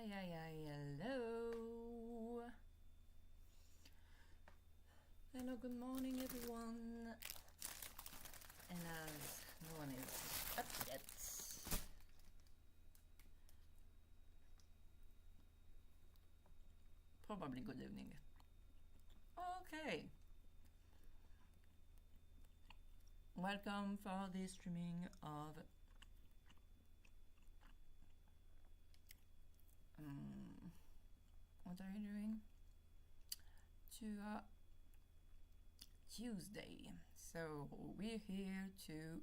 Hello. Hello, good morning everyone. And as no one is up yet, probably good evening. Okay. Welcome for the streaming of what are you doing? To Tuesday. So we're here to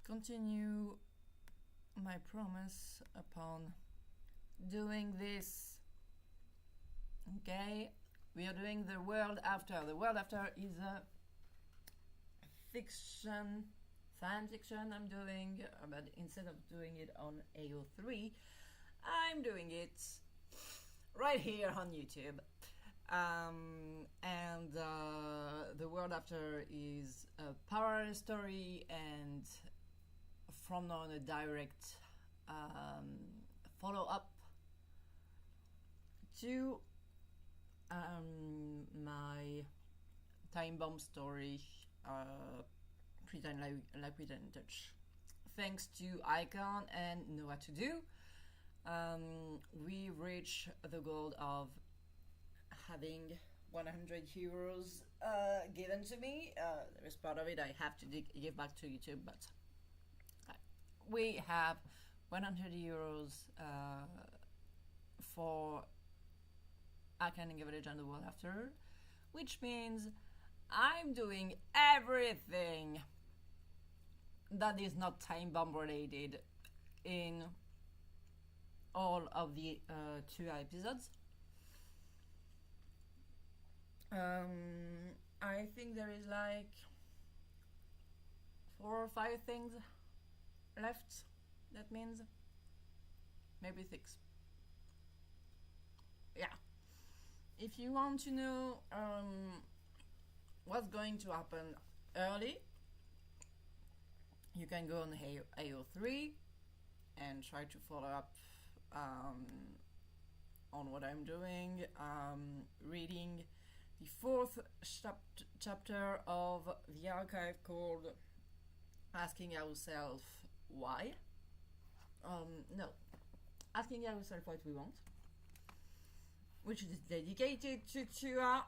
continue my promise upon doing this. Okay, we are doing the world after. The world after is a fiction, fan fiction I'm doing, but instead of doing it on AO3, I'm doing it right here on YouTube. The world after is a parallel story, and from now on a direct follow-up to my time bomb story, Pretend like we didn't touch. Thanks to Icon and Know What to Do, we reached the goal of having 100 euros given to me. There is part of it I have to give back to YouTube, but we have 100 euros for Arcane Legends and the world after, which means I'm doing everything that is not time bomb related in all of the 2 episodes. I think there is like 4 or 5 things left. That means maybe 6. Yeah. If you want to know what's going to happen early, you can go on AO3 and try to follow up on what I'm doing. Reading the 4th chapter of the archive called Asking Ourselves Why. No, Asking Ourselves What We Want, which is dedicated to Tua.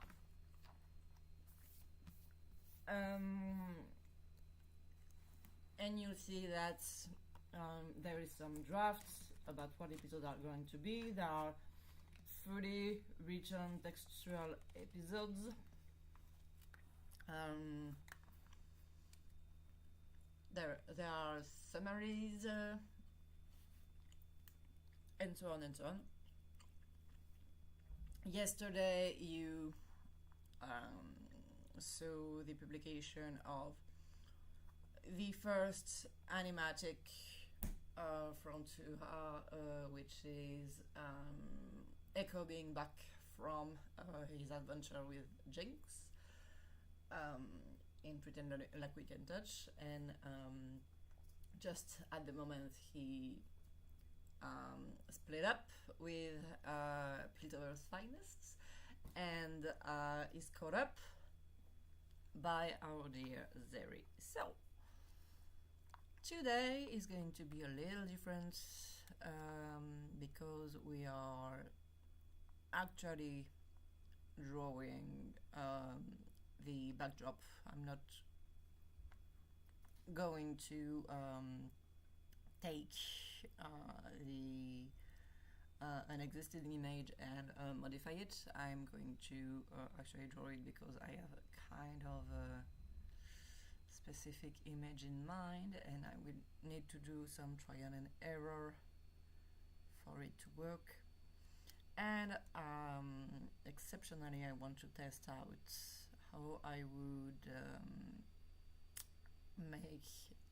And you'll see that there is some drafts about what episodes are going to be. There are 30 written textual episodes. There are summaries and so on and so on. Yesterday you saw the publication of the first animatic from Tuha, which is Echo being back from his adventure with Jinx in Pretend Like We Can Touch, and just at the moment he split up with Piltover's Finest and is caught up by our dear Zeri. So today is going to be a little different because we are actually drawing the backdrop. I'm not going to take an existing image and modify it. I'm going to actually draw it because I have a kind of a specific image in mind, and I will need to do some trial and error for it to work. And exceptionally, I want to test out how I would make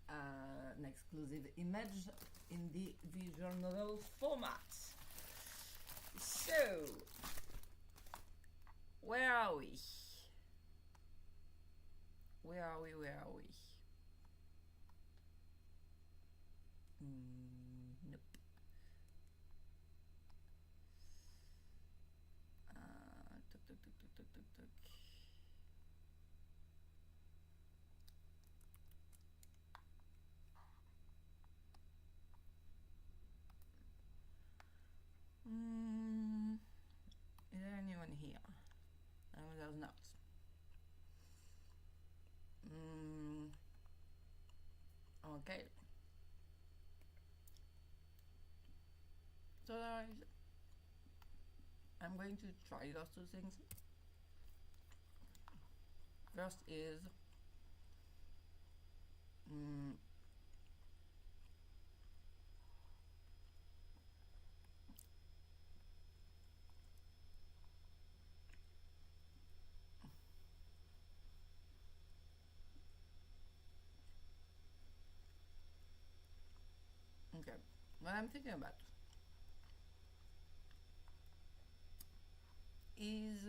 an exclusive image in the visual novel format. So, where are we? Where are we? Nope. So I'm going to try those two things. First is okay, what I'm thinking about is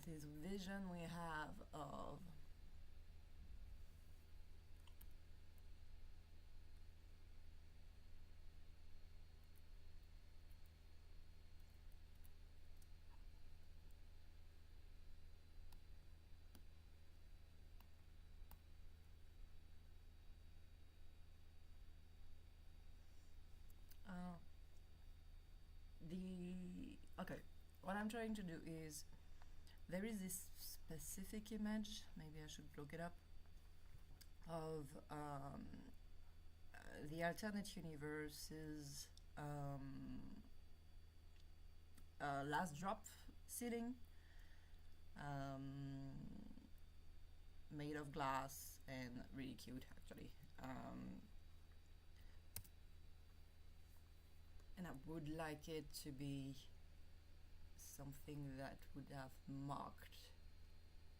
this vision we have of okay, what I'm trying to do is there is this specific image, maybe I should look it up, of the alternate universe's last drop ceiling, made of glass and really cute actually. And I would like it to be something that would have marked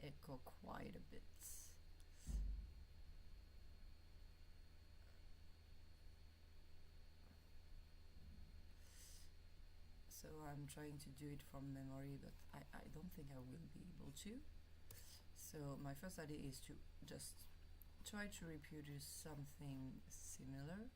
Echo quite a bit. So I'm trying to do it from memory, but I don't think I will be able to. So my first idea is to just try to reproduce something similar.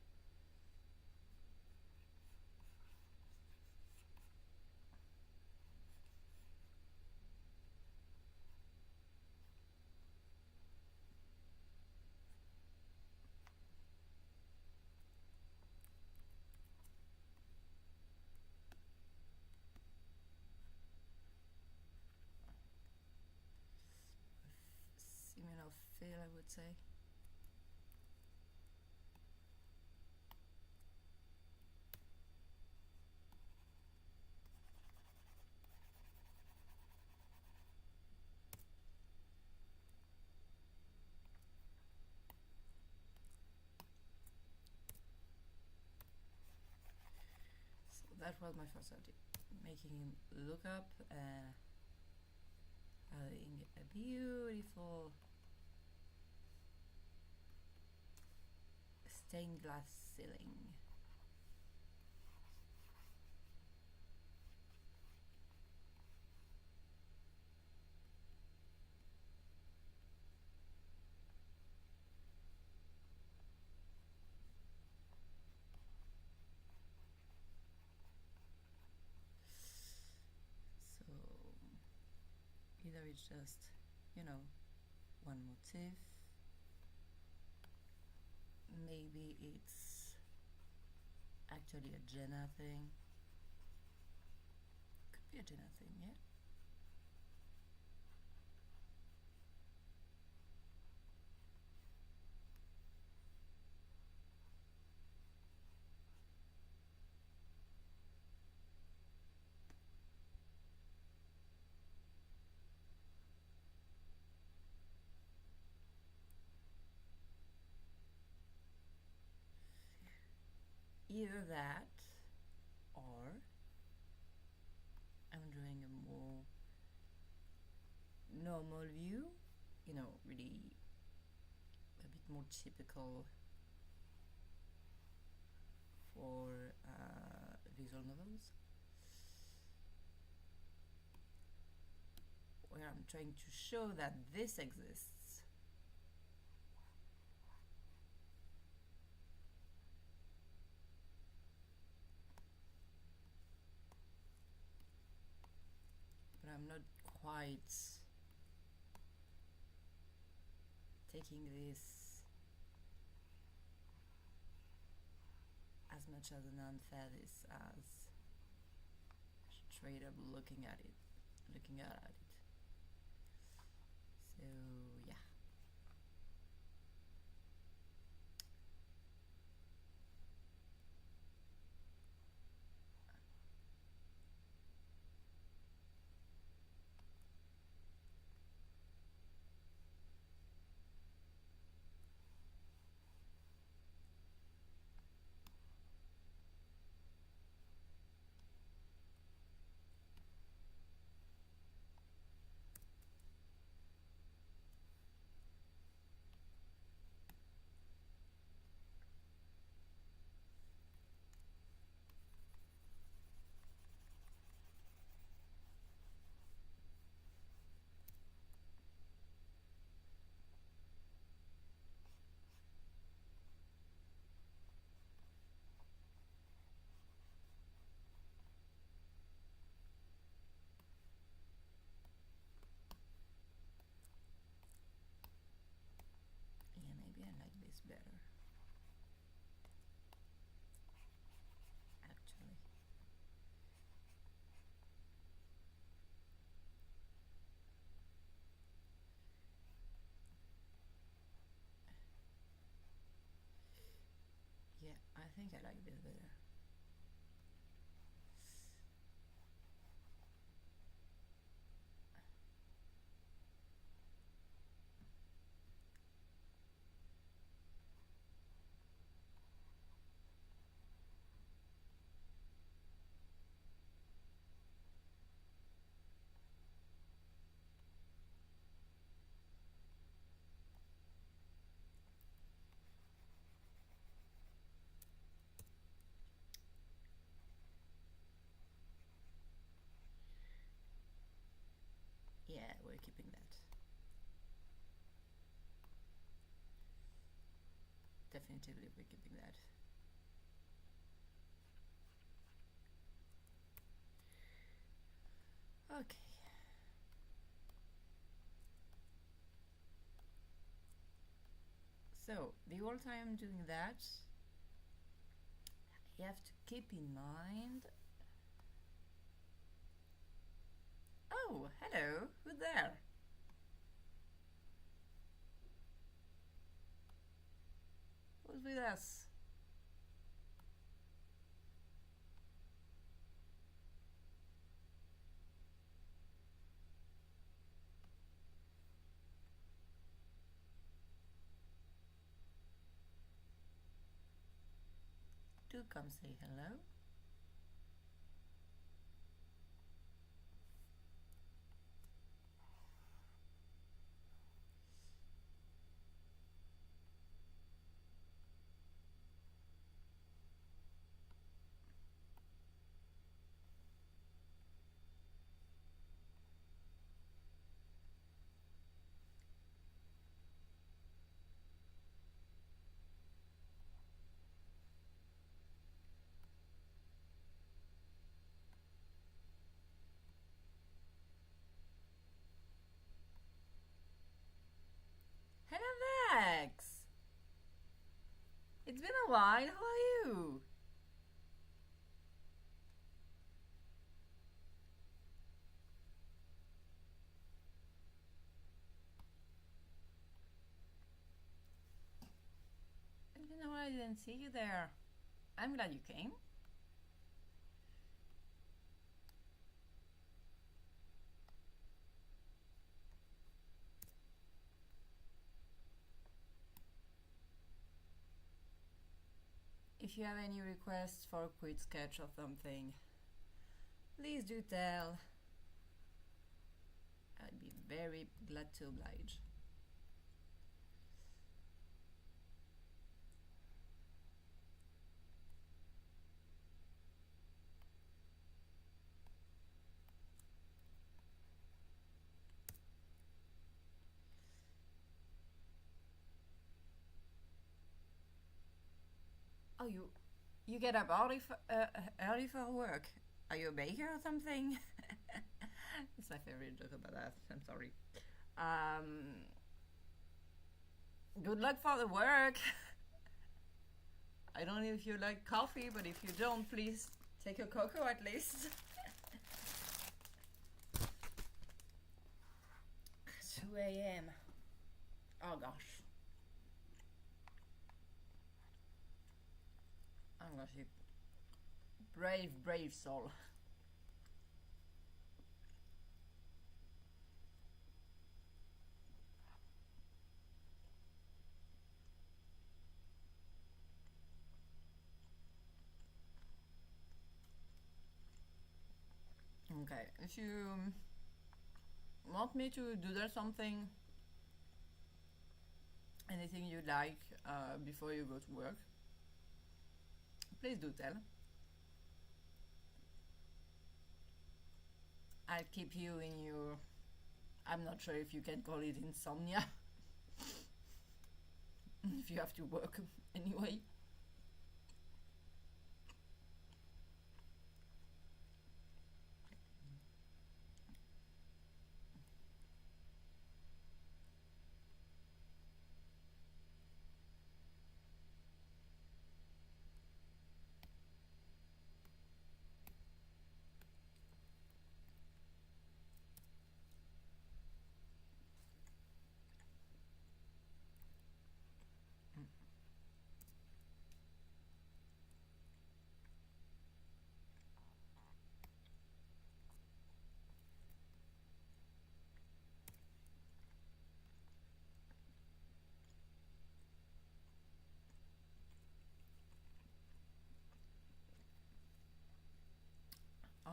Similar feel, I would say. So that was my first idea, making him look up, having a beautiful stained glass ceiling. So either it's just, you know, one motif, maybe it's actually a Jenna thing. Could be a Jenna thing, yeah. Either that, or I'm doing a more normal view, you know, really a bit more typical for visual novels, where I'm trying to show that this exists. not quite taking this as much as an unfairness as straight up looking at it. So yeah. Yeah, maybe I like this better. Actually. Yeah, I think I like this better. Yeah, we're keeping that. Definitively, we're keeping that. Okay. So, the whole time I'm doing that, you have to keep in mind. Oh, hello, who's there? Who's with us? Do come say hello. Hello, Vex! It's been a while, how are you? It's been a while, I didn't see you there. I'm glad you came. If you have any requests for a quick sketch or something, please do tell. I'd be very glad to oblige. Oh, you get up early for work. Are you a baker or something? It's my favorite joke about that. I'm sorry. Um, Good luck for the work. I don't know if you like coffee, but if you don't, please take a cocoa at least. 2 a.m. Oh gosh. Oh gosh, you brave, brave soul. Okay, if you want me to doodle something, anything you like before you go to work, please do tell. I'll keep you in your. I'm not sure if you can call it insomnia. If you have to work anyway.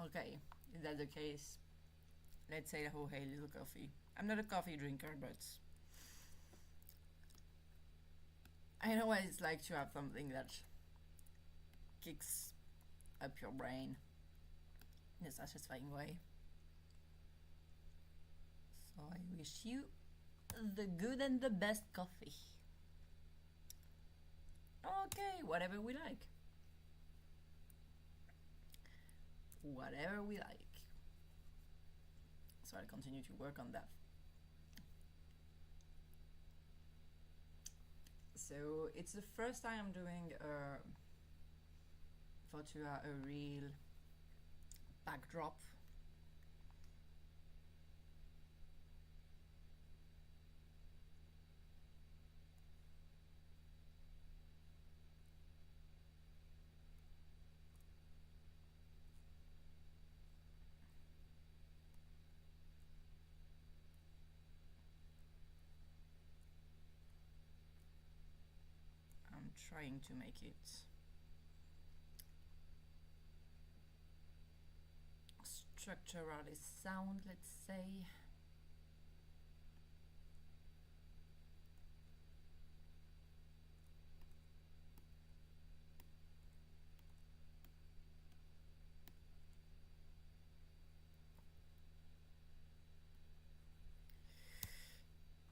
Okay, if that's the case, let's say oh hey little coffee. I'm not a coffee drinker, but I know what it's like to have something that kicks up your brain in a satisfying way. So I wish you the good and the best coffee. Okay, whatever we like. Whatever we like. So I'll continue to work on that. So it's the first time I'm doing a real backdrop. I'm trying to make it structurally sound, let's say.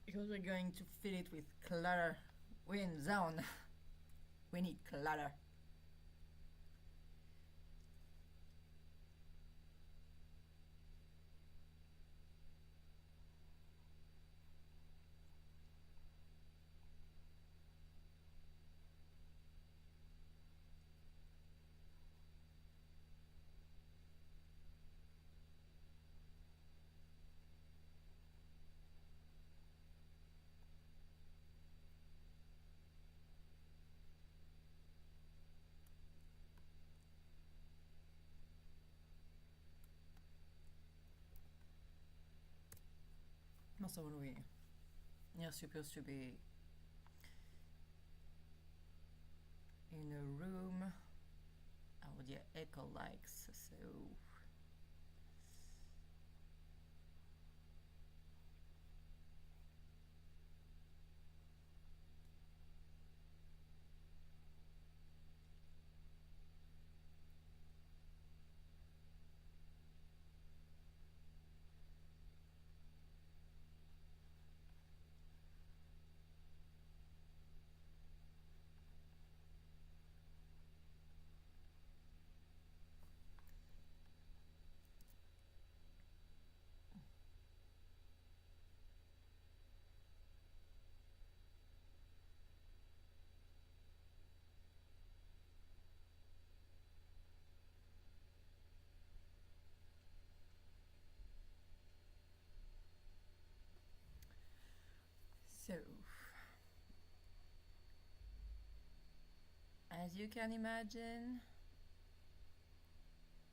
Because we're going to fill it with clutter. We're in zone. We need clutter. Also, you're supposed to be in a room how the echo likes, so you can imagine,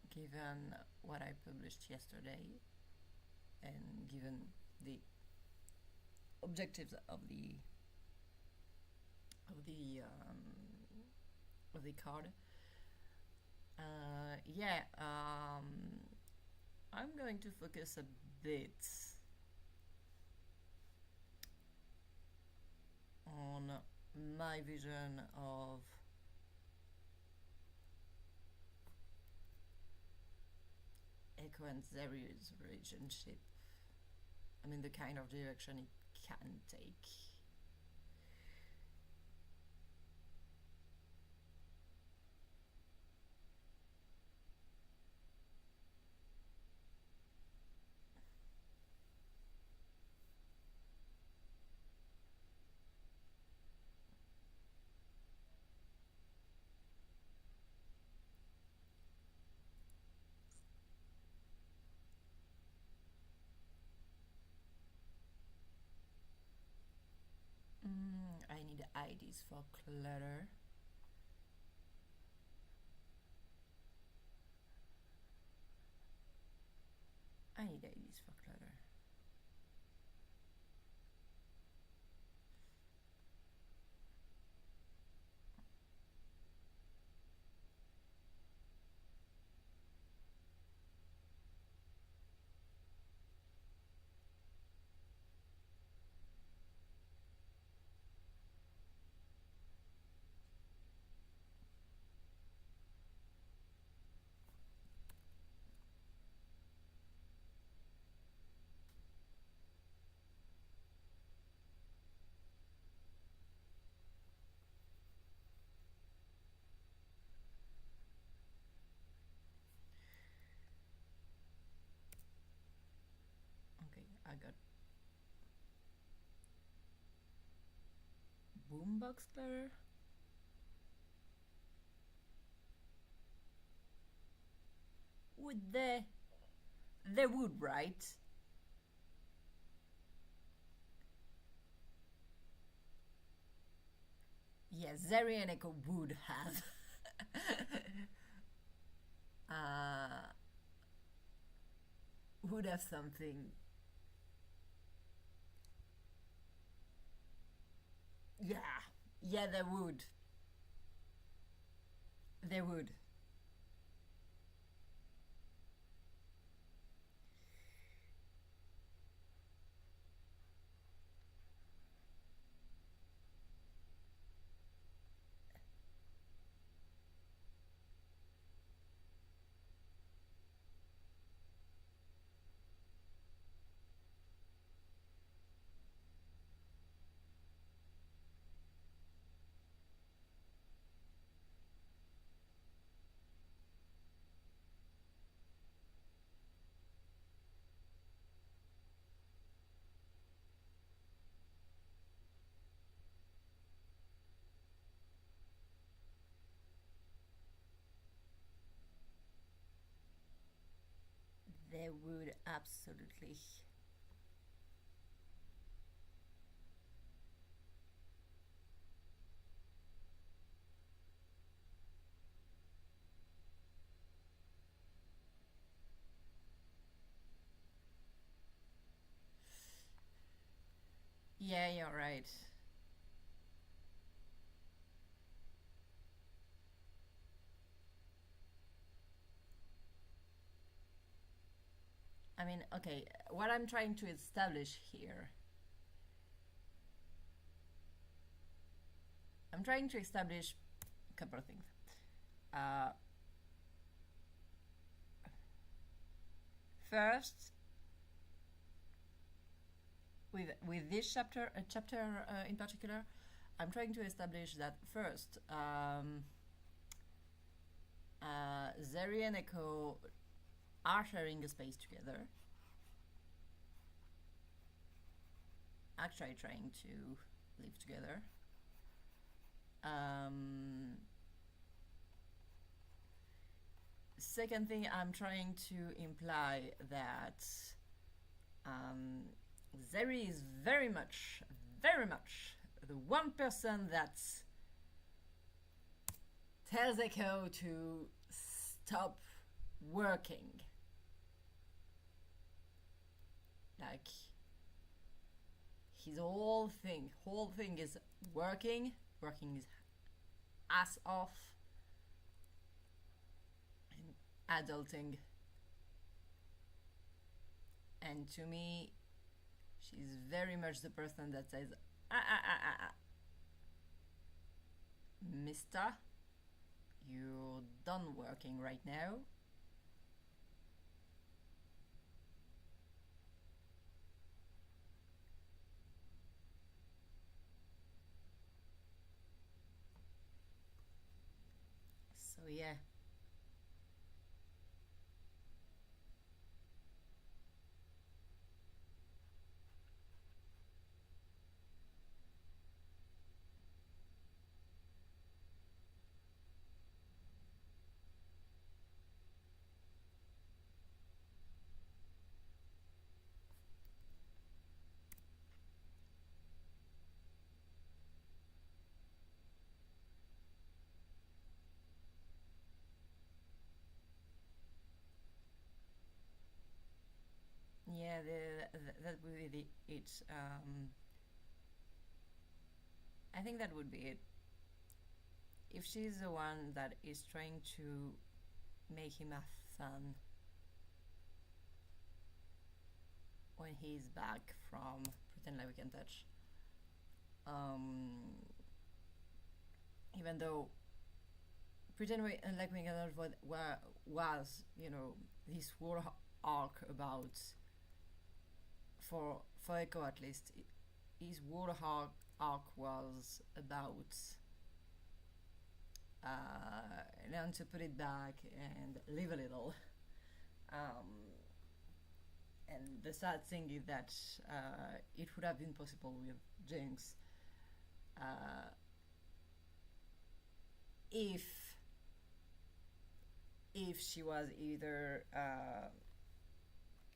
given what I published yesterday and given the objectives of the card, I'm going to focus a bit on my vision of Echo and Zeri's relationship. I mean, the kind of direction it can take. I need IDs for clutter. I need IDs for clutter. Okay, I got boombox clutter. Would they would, right? Yes, Zeri and Echo would have would have something. Yeah, they would. They would. They would absolutely. Yeah, you're right. I mean, okay, what I'm trying to establish here. I'm trying to establish a couple of things. First, with this chapter, in particular, I'm trying to establish that first, Zeri and Echo are sharing a space together, actually trying to live together. Second thing, I'm trying to imply that Zeri is very much the one person that's tells Echo to stop working. Like, his whole thing is working his ass off and adulting. And to me, she's very much the person that says, Mister, you're done working right now. So yeah. Yeah, that would be it. I think that would be it. If she's the one that is trying to make him have fun when he's back from Pretend Like We Can Touch, even though Pretend Like We Can Touch was, you know, this whole arc about, for Echo at least, his whole arc was about learn to put it back and live a little. And the sad thing is that it would have been possible with Jinx if she was either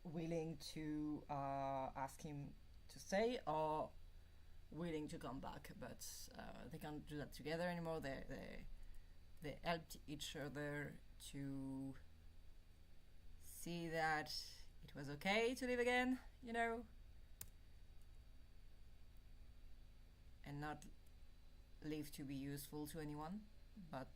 willing to ask him to stay or willing to come back, but they can't do that together anymore. They helped each other to see that it was okay to live again, you know, and not live to be useful to anyone, but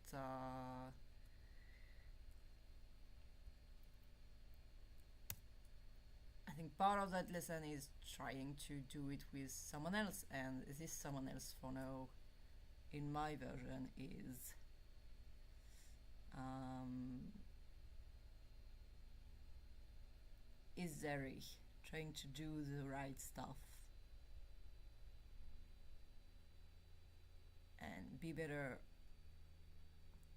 I think part of that lesson is trying to do it with someone else, and this someone else for now, in my version, is Zeri trying to do the right stuff and be better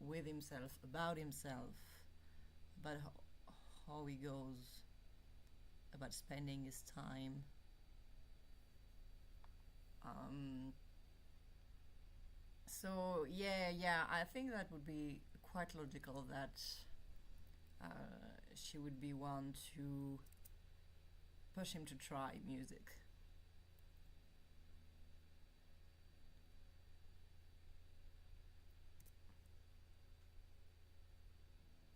with himself, about how he goes about spending his time. So yeah, I think that would be quite logical that she would be one to push him to try music.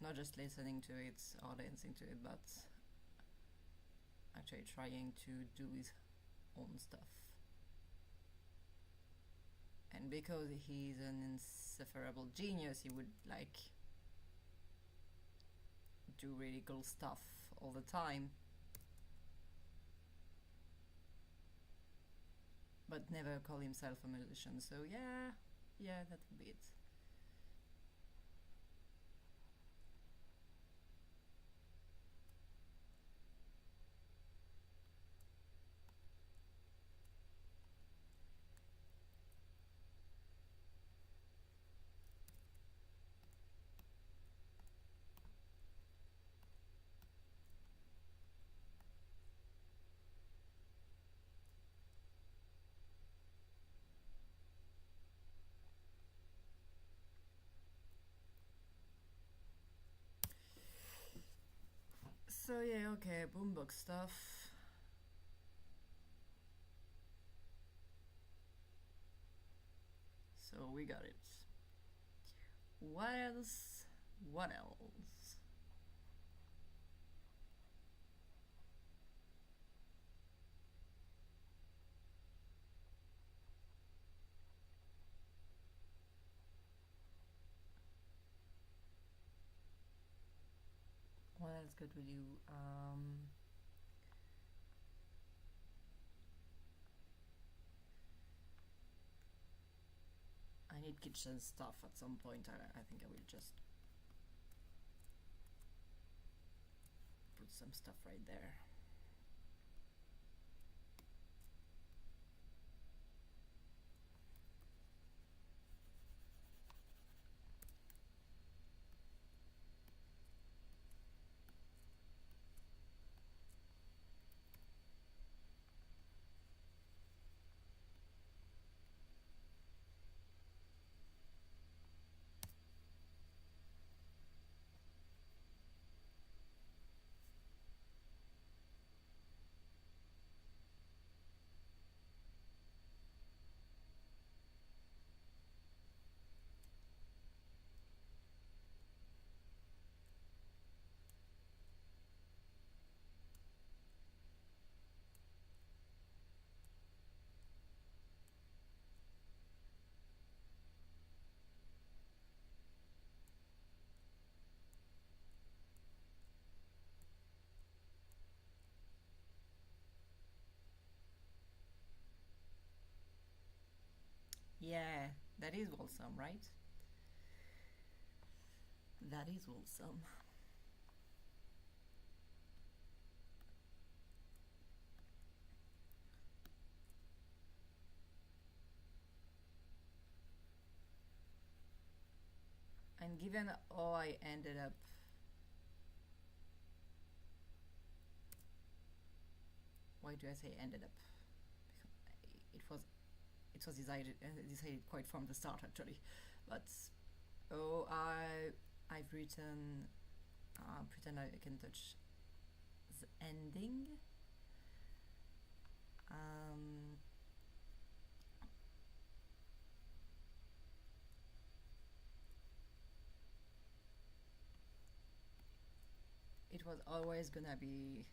Not just listening to it or dancing to it, but actually trying to do his own stuff. And because he's an insufferable genius, he would like do really cool stuff all the time, but never call himself a musician. So yeah, that would be it. So yeah, okay, boombox stuff. So we got it. What else? What else? What else could we do? I need kitchen stuff at some point. I think I will just put some stuff right there. Yeah, that is wholesome, right? That is wholesome. And given how I ended up, why do I say ended up? It was decided quite from the start actually, but oh, I've written pretend I can touch the ending. It was always gonna be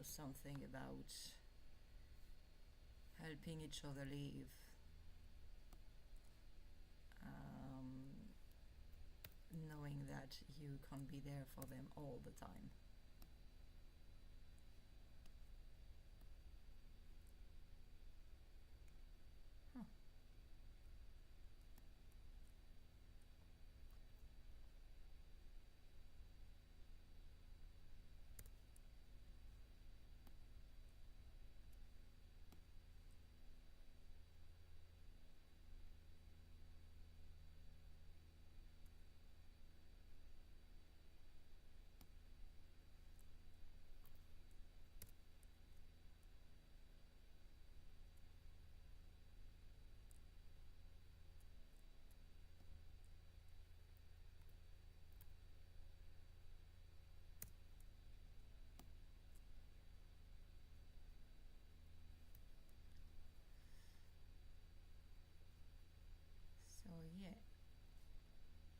something about helping each other live, knowing that you can't be there for them all the time. Huh. So yeah,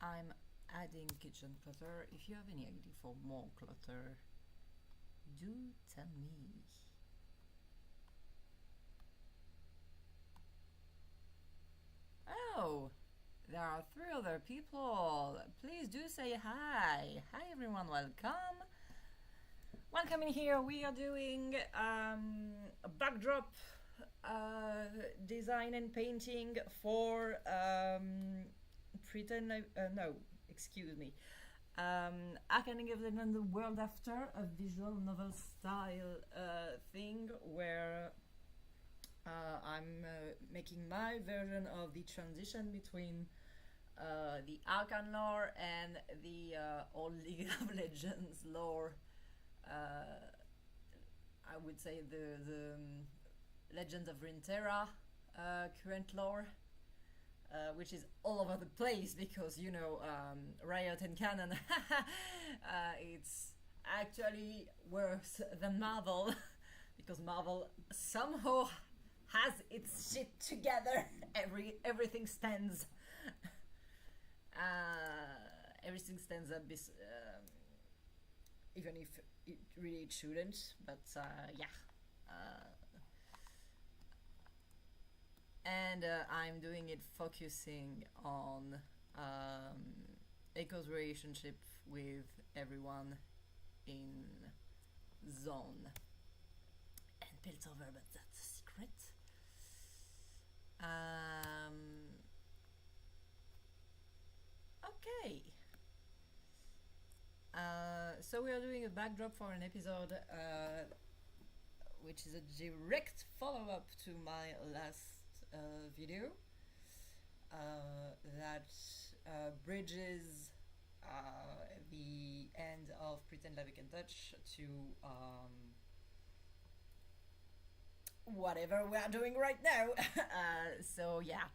I'm adding kitchen clutter. If you have any idea for more clutter, do tell me. Oh, there are 3 other people. Please do say hi. Hi everyone, welcome. Welcome in here. We are doing a backdrop design and painting for pretend no, excuse me. Arcane of Legends the World After, a visual novel style thing where I'm making my version of the transition between the Arcane lore and the old League of Legends lore. I would say the Legends of Runeterra current lore, which is all over the place because Riot and Canon. It's actually worse than Marvel because Marvel somehow has its shit together. Everything stands. Everything stands up, even if it really shouldn't. But yeah. And I'm doing it focusing on Echo's relationship with everyone in Zone and Piltover, but that's a secret. Okay. So we are doing a backdrop for an episode which is a direct follow-up to my last video that bridges the end of Pretend Like We Can Touch to whatever we are doing right now. So yeah.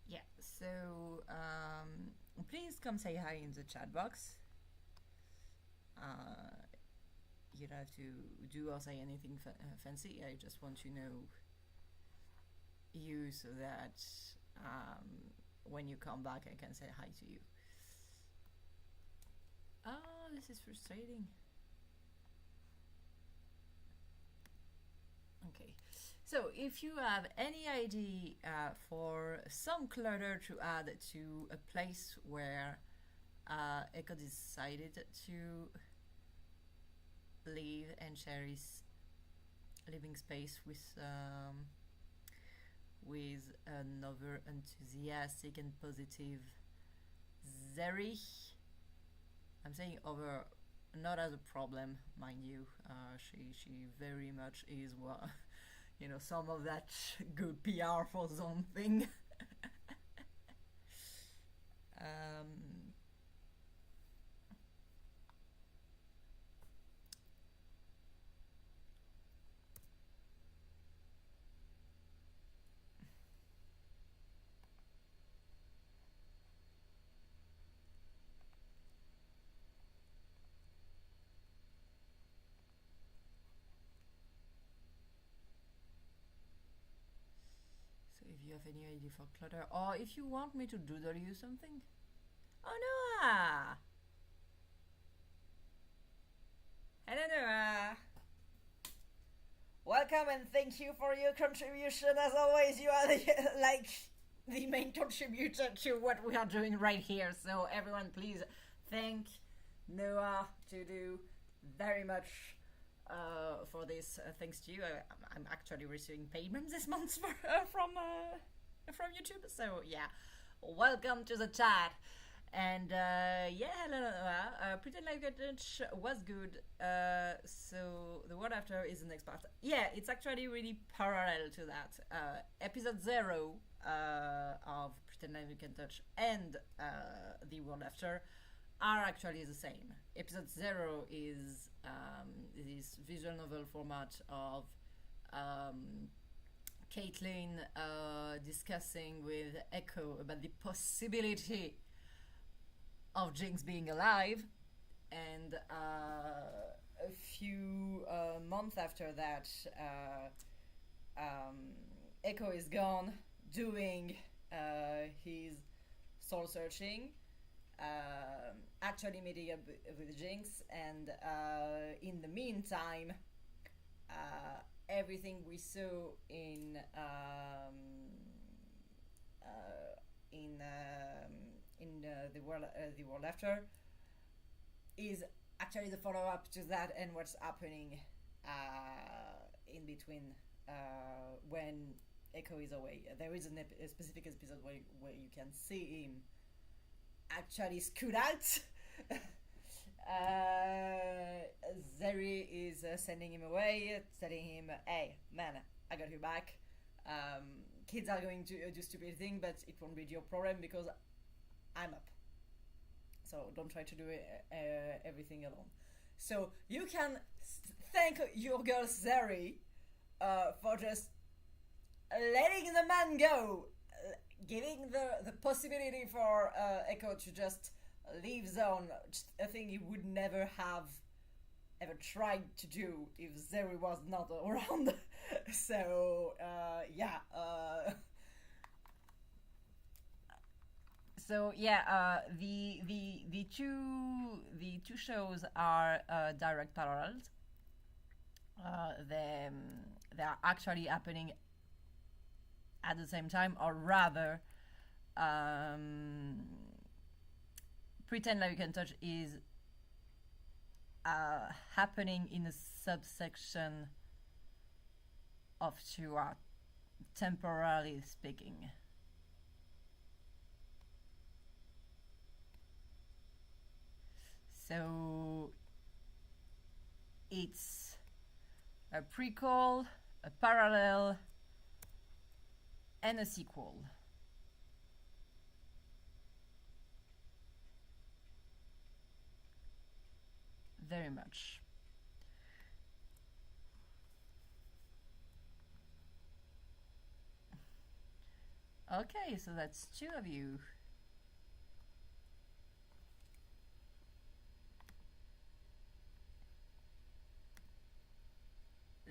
Yeah, so please come say hi in the chat box. You don't have to do or say anything fancy. I just want to know you so that when you come back I can say hi to you. Oh, this is frustrating. Okay, so if you have any idea for some clutter to add to a place where Echo decided to live and share his living space with another enthusiastic and positive Zeri. I'm saying over not as a problem, mind you. She very much is some of that good PR for Zone thing. If you have any idea for clutter, or if you want me to doodle you something. Oh, Noah! Hello, Noah! Welcome and thank you for your contribution. As always, you are the main contributor to what we are doing right here. So everyone, please thank Noah to do very much for this. Thanks to you. I'm actually receiving payments this month from YouTube. So yeah, welcome to the chat. And yeah, hello, Noah. Pretend Like That was good. So the one after is the next part. Yeah, it's actually really parallel to that. Episode 0 of Pretend Like We Can Touch and the one after are actually the same. Episode 0 is this visual novel format of Caitlin discussing with Echo about the possibility of Jinx being alive, and a few months after that, Echo is gone doing his soul searching, actually meeting up with Jinx, and in the meantime, everything we saw in the world after is actually the follow-up to that, and what's happening in between when Echo is away. There is a specific episode where you can see him actually scoot out. Zeri is sending him away, telling him, hey man, I got you back. Kids are going to do stupid things, but it won't be your problem because I'm up. So don't try to do everything alone. So you can thank your girl Zeri for just letting the man go, giving the possibility for Echo to just leave zone, a thing he would never have ever tried to do if Zeri was not around. So yeah. So yeah, the two shows are direct parallels. They are actually happening at the same time, or rather, Pretend Like You Can Touch is happening in a subsection of two, temporarily speaking. So it's a prequel, a parallel, and a sequel. Very much. Okay, so that's two of you.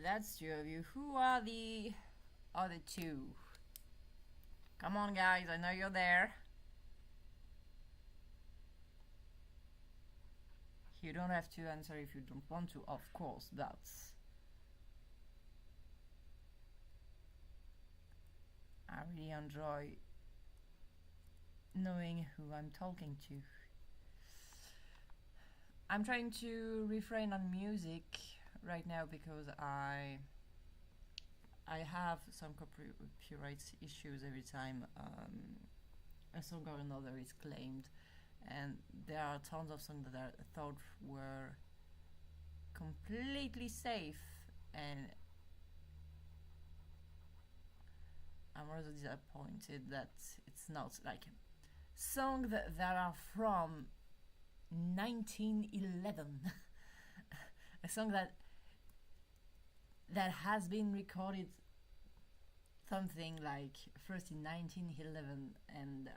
That's two of you. Who are the other two? Come on, guys, I know you're there. You don't have to answer if you don't want to, of course, but I really enjoy knowing who I'm talking to. I'm trying to refrain on music right now because I have some copyright issues every time a song or another is claimed, and there are tons of songs that I thought were completely safe, and I'm rather disappointed that it's not, like songs that are from 1911. A song that has been recorded something like first in 1911, and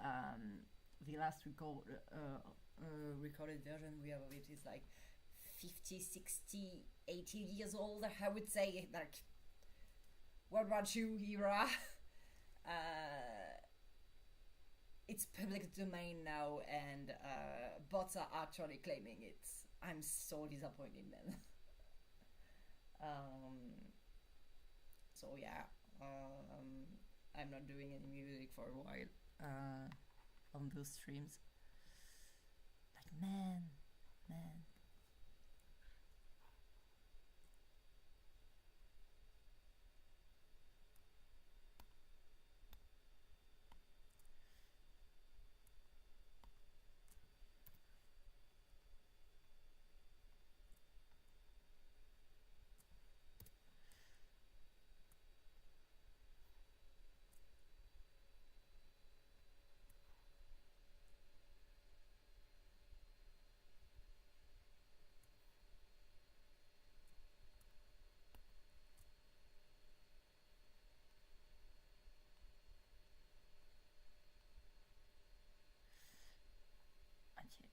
the last recorded version we have of it is like 50, 60, 80 years old, I would say, like World War II era. It's public domain now, and bots are actually claiming it. I'm so disappointed, man. So yeah, I'm not doing any music for a while on those streams. Like, man.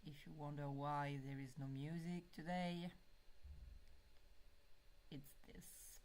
If you wonder why there is no music today, it's this.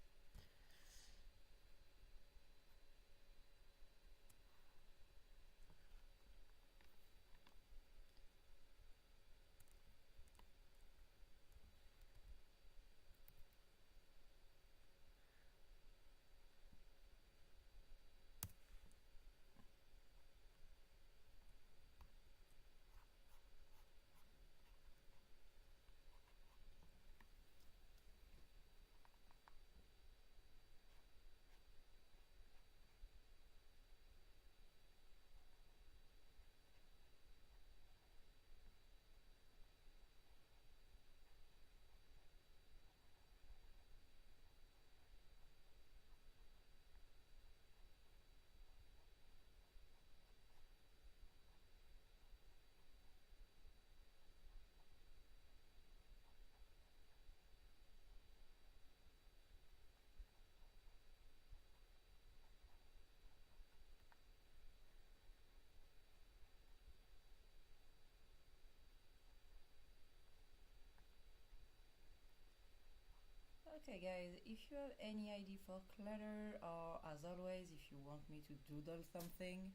Okay guys, if you have any idea for clutter, or as always, if you want me to doodle something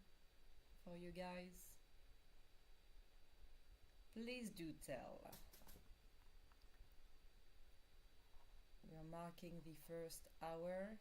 for you guys, please do tell. We are marking the first hour.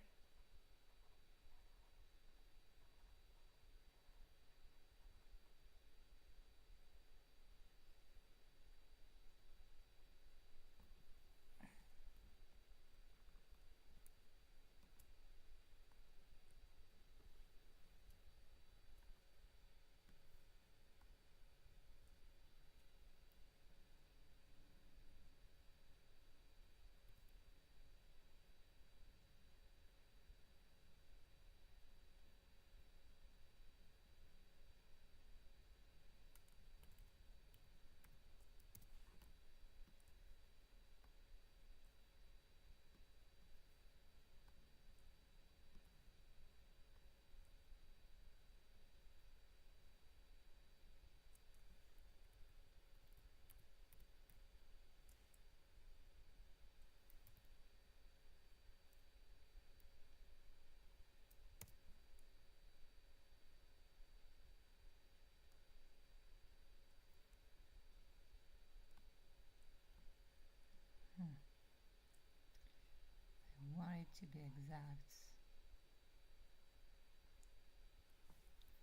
I want it to be exact.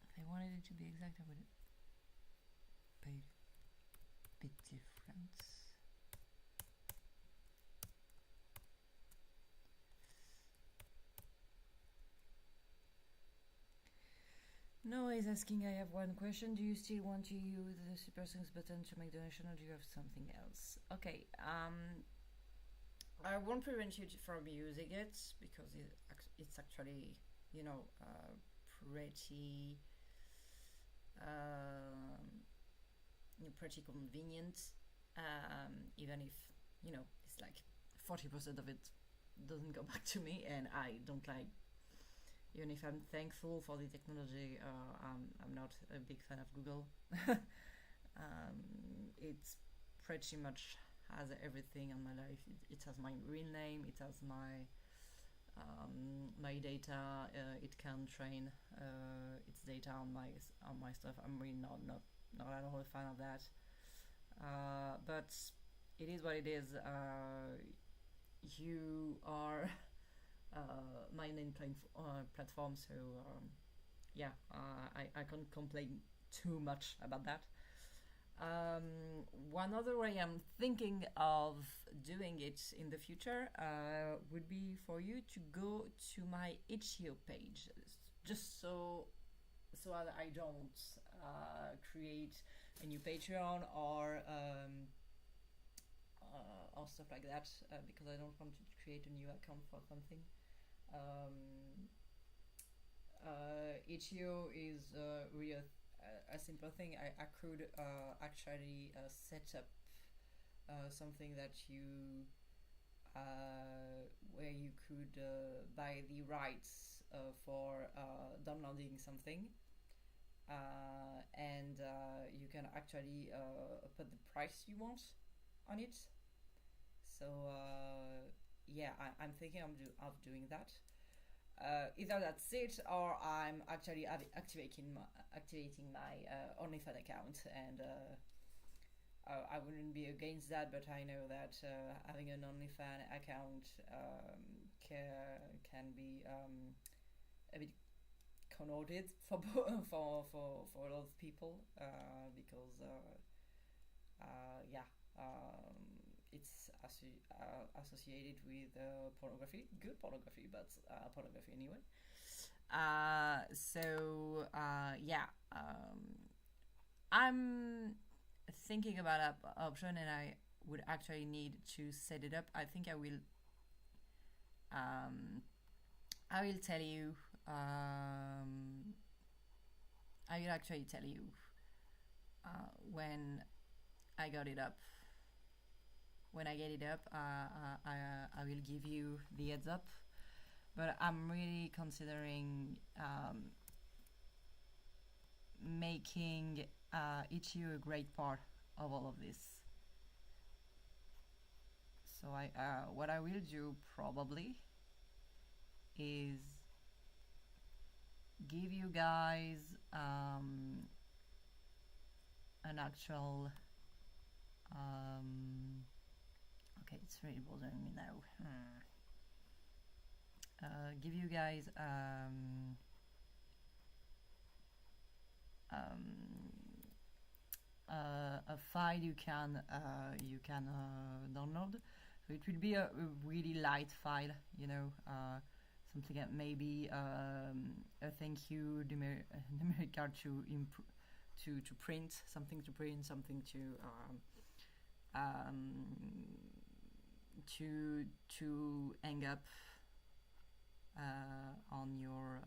If I wanted it to be exact, I would pay a bit different. Noah is asking, I have one question. Do you still want to use the Super Thanks button to make donation, or do you have something else? Okay, I won't prevent you from using it, because it's actually, you know, pretty convenient, even if, you know, it's like 40% of it doesn't go back to me, and I don't like, even if I'm thankful for the technology, I'm not a big fan of Google. It's pretty much has everything on my life. It has my real name, it has my my data, it can train its data on my stuff. I'm really not at all a fan of that. But it is what it is. You are my main platform, so yeah, I can't complain too much about that. One other way I'm thinking of doing it in the future would be for you to go to my itch.io page, just so that I don't create a new Patreon or stuff like that, because I don't want to create a new account for something. Itch.io is really a simple thing. I could actually set up something that you where you could buy the rights for downloading something, and you can actually put the price you want on it. So yeah, I'm thinking of doing that. Either that's it, or I'm actually activating my OnlyFans account, and I wouldn't be against that, but I know that having an OnlyFans account can be a bit connoted for for a lot of people, because yeah, it's associated with pornography, good pornography, but pornography anyway. So yeah, I'm thinking about that option, and I would actually need to set it up. I think I will tell you. I will actually tell you when I got it up. When I get it up, I will give you the heads up. But I'm really considering making itch.io a great part of all of this. So what I will do probably is give you guys an actual okay, it's really bothering me now. Give you guys a file you can download. So it will be a really light file, you know, something that maybe a thank you numeric card to print, something to print, something to hang up on your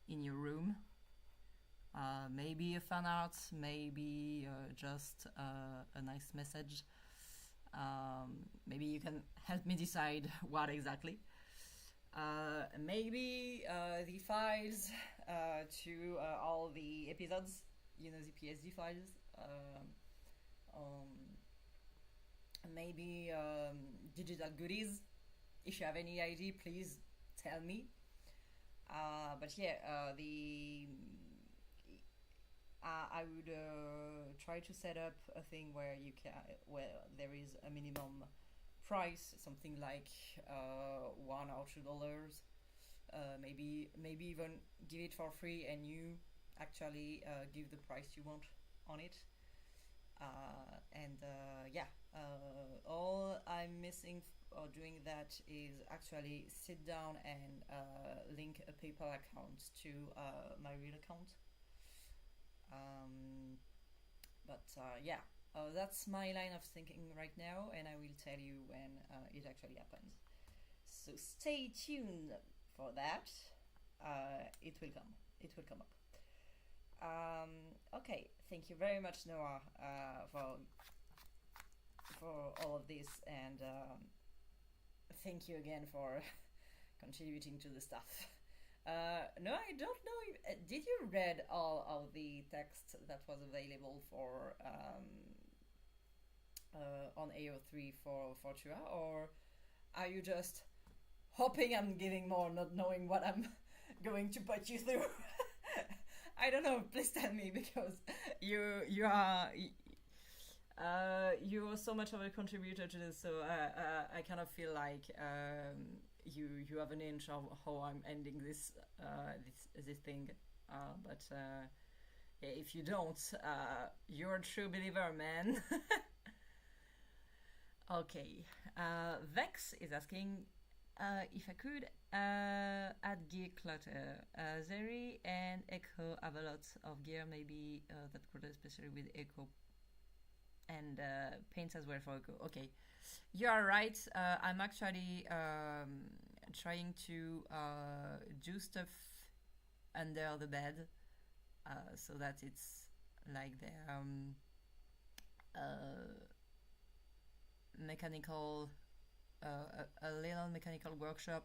in your room. Maybe a fan art, maybe just a nice message. Maybe you can help me decide what exactly. Maybe the files to all the episodes, you know, the PSD files. Maybe digital goodies. If you have any idea, please tell me. But yeah, I would try to set up a thing where there is a minimum price, something like $1 or $2. Maybe even give it for free, and you actually give the price you want on it. All I'm missing doing that is actually sit down and link a PayPal account to my real account. That's my line of thinking right now, and I will tell you when it actually happens. So stay tuned for that. It will come. It will come up. Okay, thank you very much, Noah, for all of this, and thank you again for contributing to the stuff. No, I don't know. Did you read all of the text that was available for on AO3 for Tua, or are you just hoping I'm giving more, not knowing what I'm going to put you through? I don't know. Please tell me, because you're so much of a contributor to this, so I kind of feel like you have an inch of how I'm ending this thing, but if you don't, you're a true believer, man. Okay, Vex is asking if I could add gear clutter. Zeri and Echo have a lot of gear, maybe that could, especially with Echo, and paints as well for Echo. Okay, you are right. I'm actually trying to do stuff under the bed, so that it's like the mechanical, a little mechanical workshop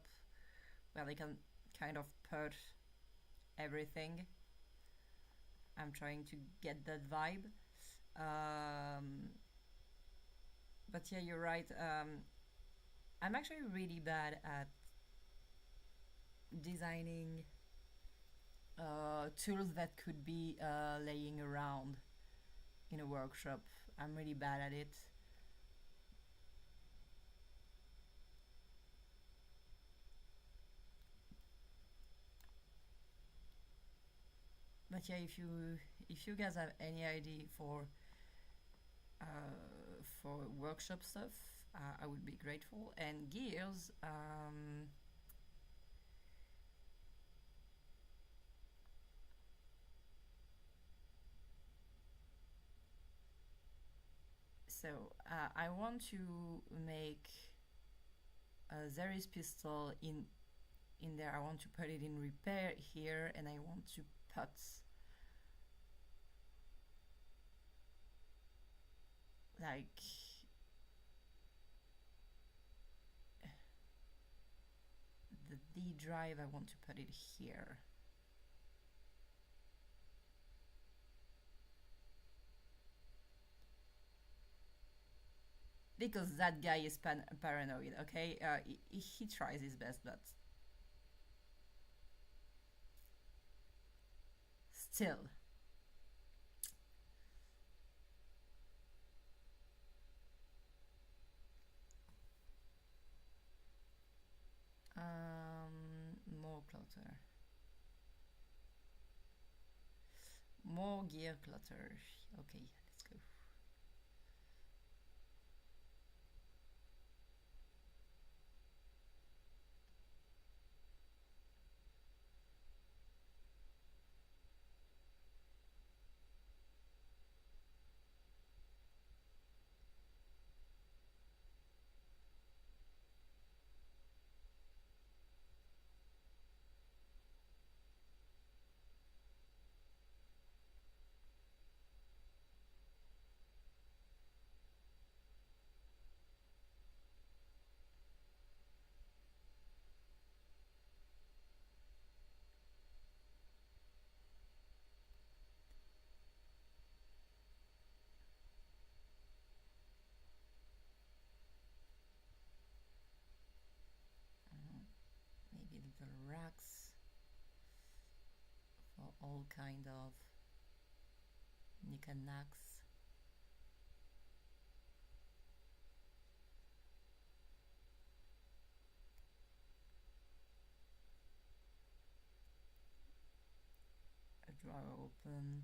where they can kind of put everything. I'm trying to get that vibe. But yeah, you're right. I'm actually really bad at designing tools that could be laying around in a workshop. I'm really bad at it. But yeah, if you guys have any idea for workshop stuff, I would be grateful. And gears, so I want to make Zeri's pistol in there. I want to put it in repair here, and I want to put like the D drive. I want to put it here. because that guy is paranoid. Okay, he tries his best, but still. More clutter. More gear clutter. Okay, let's go. Maybe little racks for all kind of knickknacks. A drawer open.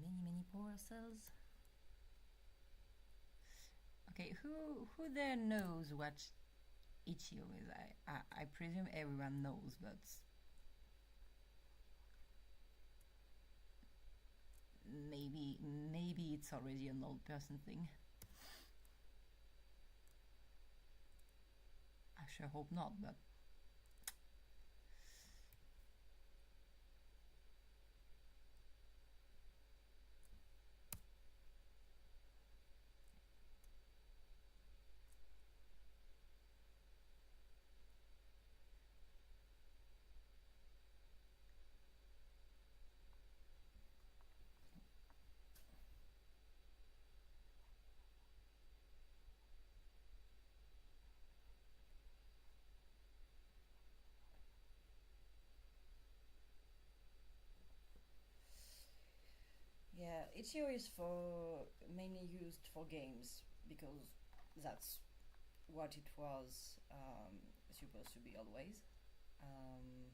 Many power cells. Okay, who there knows what Ichio is? I presume everyone knows, but maybe it's already an old person thing. I sure hope not, but yeah, Itch.io is for mainly used for games because that's what it was supposed to be always. Um,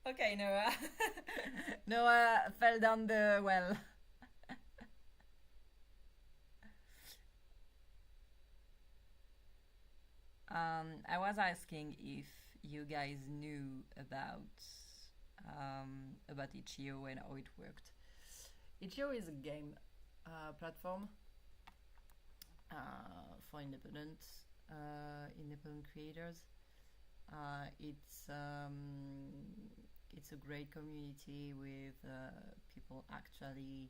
okay, Noah. Noah fell down the well. I was asking if you guys knew about Itch.io and how it worked. Itch.io is a game platform for independent creators. It's a great community with people actually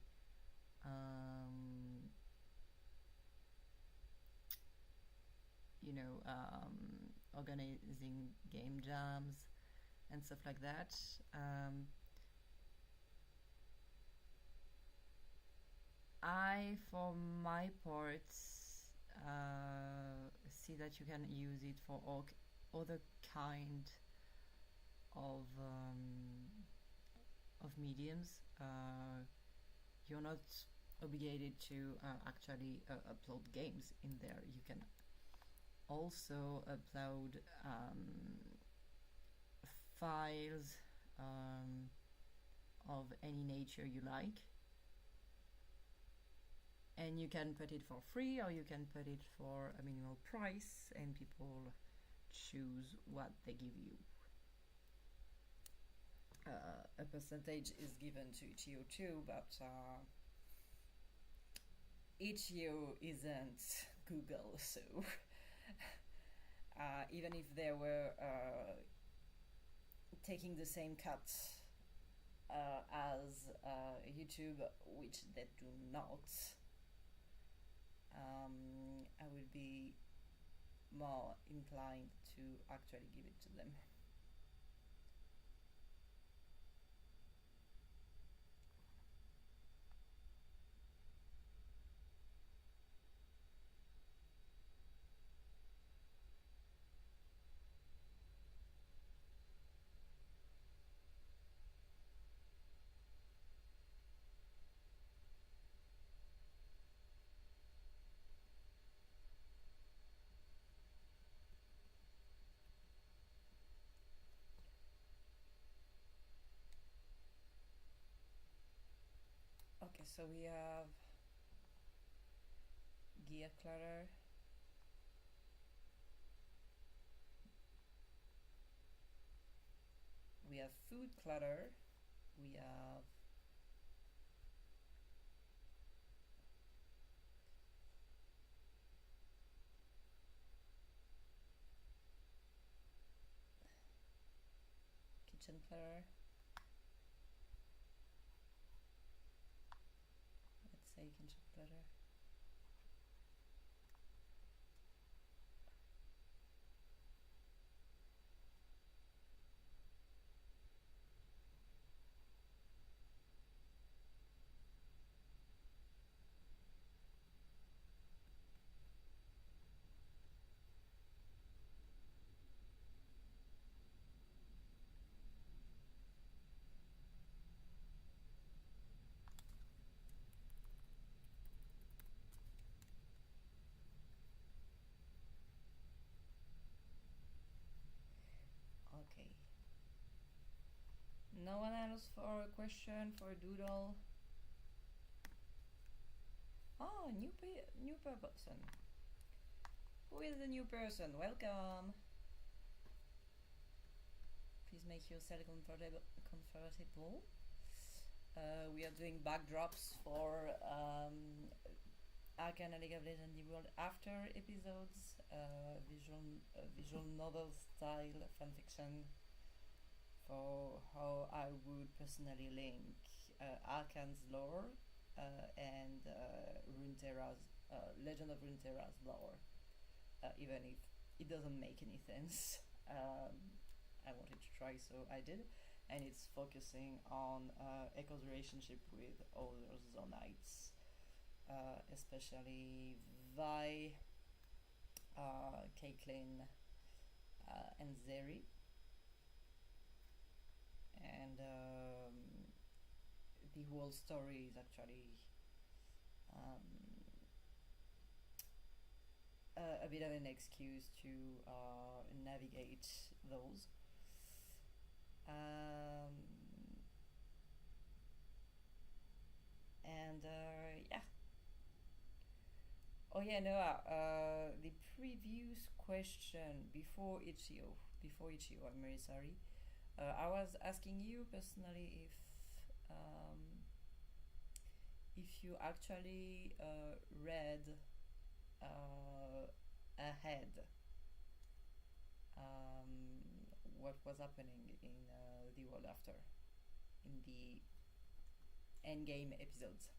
organizing game jams and stuff like that. I, for my part, see that you can use it for all other kind of mediums. You're not obligated to actually upload games in there. You can also upload files of any nature you like, and you can put it for free or you can put it for a minimal price, and people choose what they give you. A percentage is given to itch.io too, but itch.io isn't Google, so even if they were taking the same cut as YouTube, which they do not, I would be more inclined to actually give it to them. Okay, so we have gear clutter. We have food clutter. We have kitchen clutter. Let's say kitchen clutter. Okay. No one else for a question, for a doodle? Oh, new person. Who is the new person? Welcome. Please make yourself comfortable. We are doing backdrops for Arcane and League of Legends World After episodes, visual novel style fanfiction for how I would personally link Arcane's lore and Runeterra's Legend of Runeterra's lore, even if it doesn't make any sense. I wanted to try, so I did, and it's focusing on Echo's relationship with other Zonites, especially Vi, Caitlyn, and Zeri. And the whole story is actually a bit of an excuse to navigate those. And yeah. Oh yeah, Noah, the previous question before itch.io, I'm very sorry. I was asking you personally if you actually read ahead what was happening in the world after, in the endgame episodes.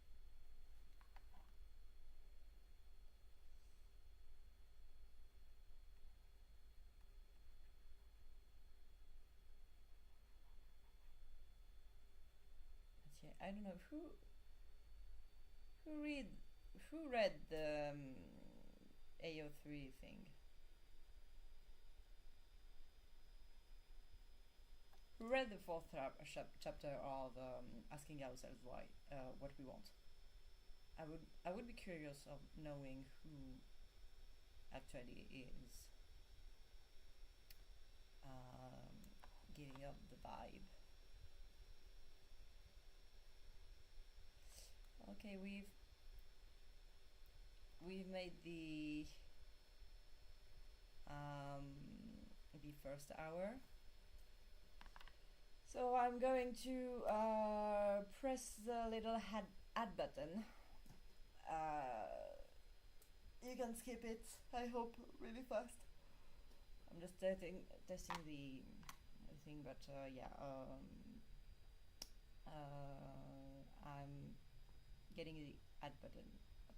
I don't know who read the AO3 thing. Who read the fourth chapter of Asking Ourselves Why, What We Want. I would be curious of knowing who actually is giving up the vibe. Okay, we've made the the first hour. So I'm going to press the little add button. You can skip it, I hope, really fast. I'm just testing the thing, but yeah, I'm getting the add button up.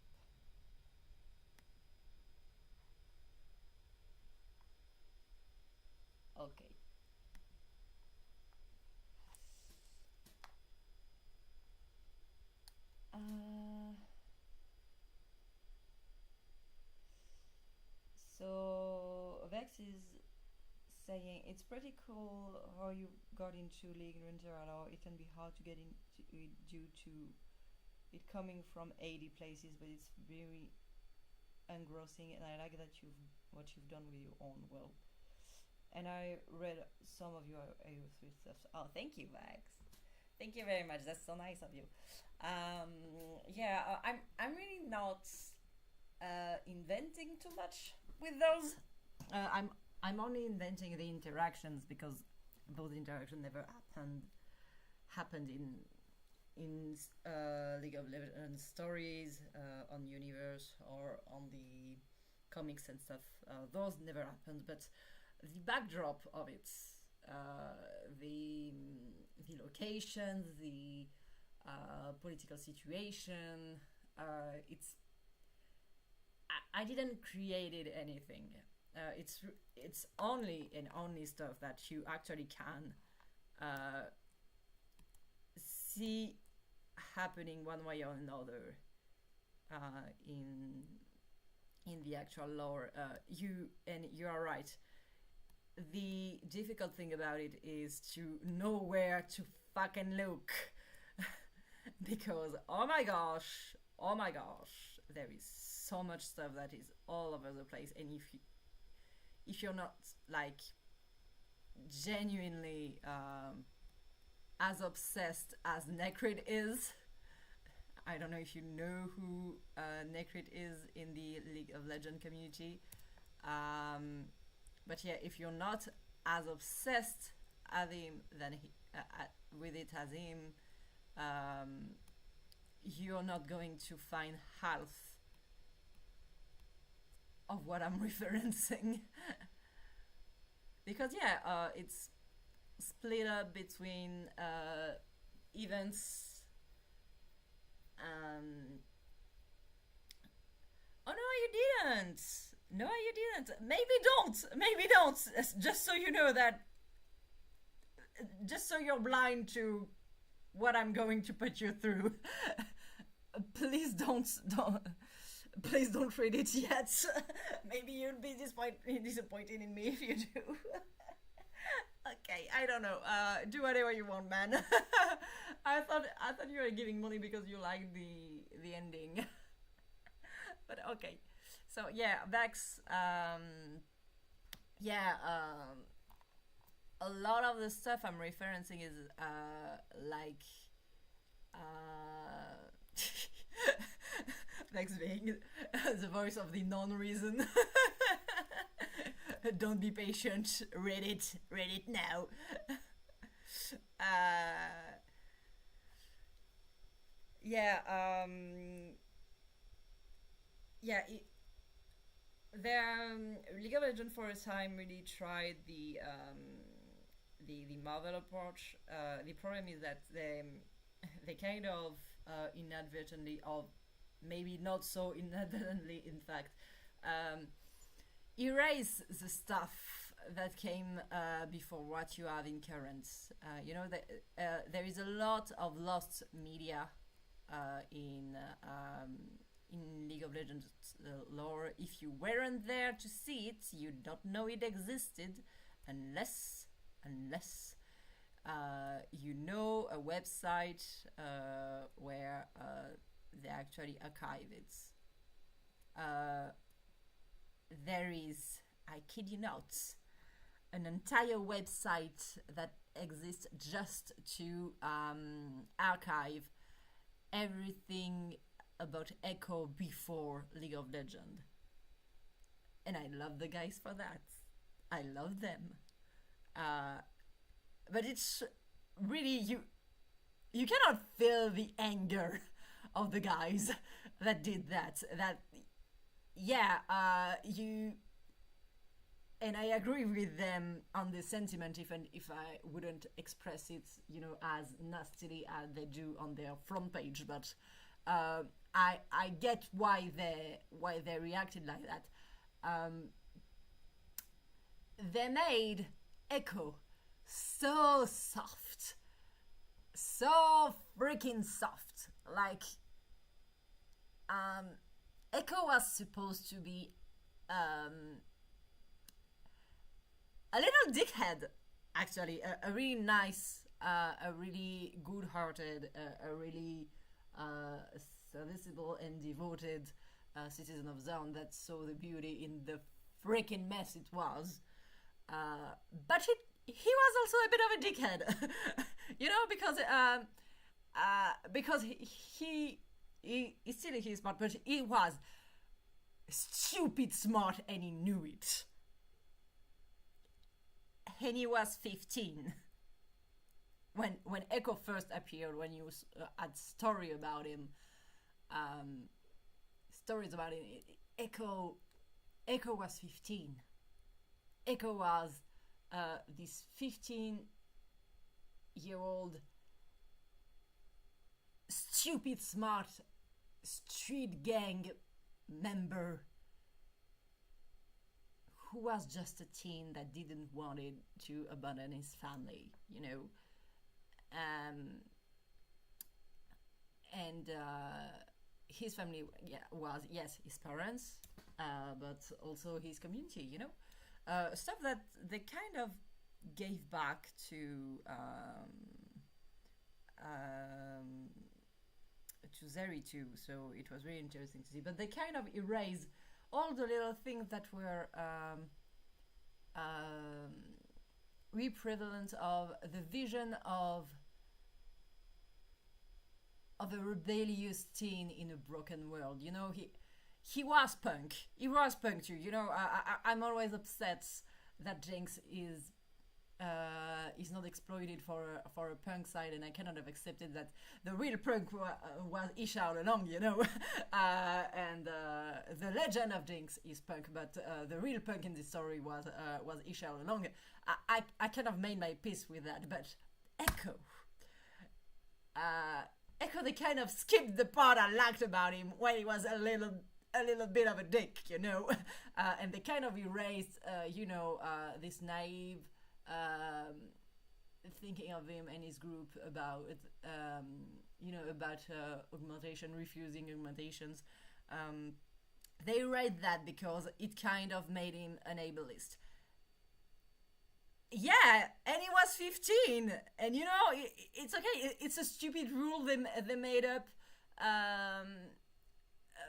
Okay. So Vex is saying it's pretty cool how you got into League Runeterra. It can be hard to get into it due to it coming from 80 places, but it's very engrossing, and I like that what you've done with your own world. And I read some of your AO3 stuff. Oh, thank you, Vex. Thank you very much. That's so nice of you. Yeah, I'm really not inventing too much with those. I'm only inventing the interactions because those interactions never happened in League of Legends stories, on Universe or on the comics and stuff. Those never happened, but the backdrop of it, the locations, the political situation, I didn't create anything. It's only and only stuff that you actually can see happening one way or another in the actual lore. You are right. The difficult thing about it is to know where to fucking look. Because oh my gosh, there is so much stuff that is all over the place, and if you're not like genuinely as obsessed as Necrit is, I don't know if you know who Necrit is in the League of Legends community, but yeah, if you're not as obsessed as him with it as him, you're not going to find half of what I'm referencing. Because yeah, it's split up between events. Oh no, you didn't. No, you didn't. Maybe don't. Just so you know that. Just so you're blind to what I'm going to put you through. Please don't read it yet. Maybe you'll be disappointed in me if you do. Okay, I don't know. Do whatever you want, man. I thought you were giving money because you liked the ending. But okay. So yeah, Vex. A lot of the stuff I'm referencing is like Vex being the voice of the non-reason. Don't be patient. Read it now. League of Legends for a time really tried the Marvel approach. The problem is that they kind of inadvertently, or maybe not so inadvertently, in fact, erase the stuff that came before what you have in current. There is a lot of lost media in League of Legends lore. If you weren't there to see it, you don't know it existed, unless you know a website where they actually archive it. There is, I kid you not, an entire website that exists just to archive everything about Echo before League of Legends. And I love the guys for that. I love them. Uh, but it's really you cannot feel the anger of the guys that did that. That yeah, you and I agree with them on the sentiment, even if I wouldn't express it, as nastily as they do on their front page. But I get why they reacted like that. Um, they made Echo so soft, so freaking soft. Like, um, Echo was supposed to be um, a little dickhead, actually, a really nice, a really good-hearted, a really serviceable and devoted citizen of Zone that saw the beauty in the freaking mess it was. But he was also a bit of a dickhead, because he still is smart, but he was stupid smart and he knew it. And he was 15 when Echo first appeared. When you had stories about him, Echo was 15. Echo was this 15-year-old stupid smart street gang member who was just a teen that didn't want it to abandon his family, and his family, was, yes, his parents, but also his community, stuff that they kind of gave back to Zeri too, so it was really interesting to see. But they kind of erased all the little things that were prevalent of the vision of a rebellious teen in a broken world. He was punk. He was punk too. I'm always upset that Jinx is not exploited for a punk side, and I cannot have accepted that the real punk was Isha all along, and the legend of Jinx is punk, but the real punk in this story was Isha all along. I kind of made my peace with that, but Echo, they kind of skipped the part I liked about him when he was a little bit of a dick, and they kind of erased, this naive thinking of him and his group about augmentation, refusing augmentations. They erased that because it kind of made him an ableist. Yeah, and he was 15, and it's okay. It's a stupid rule they made up.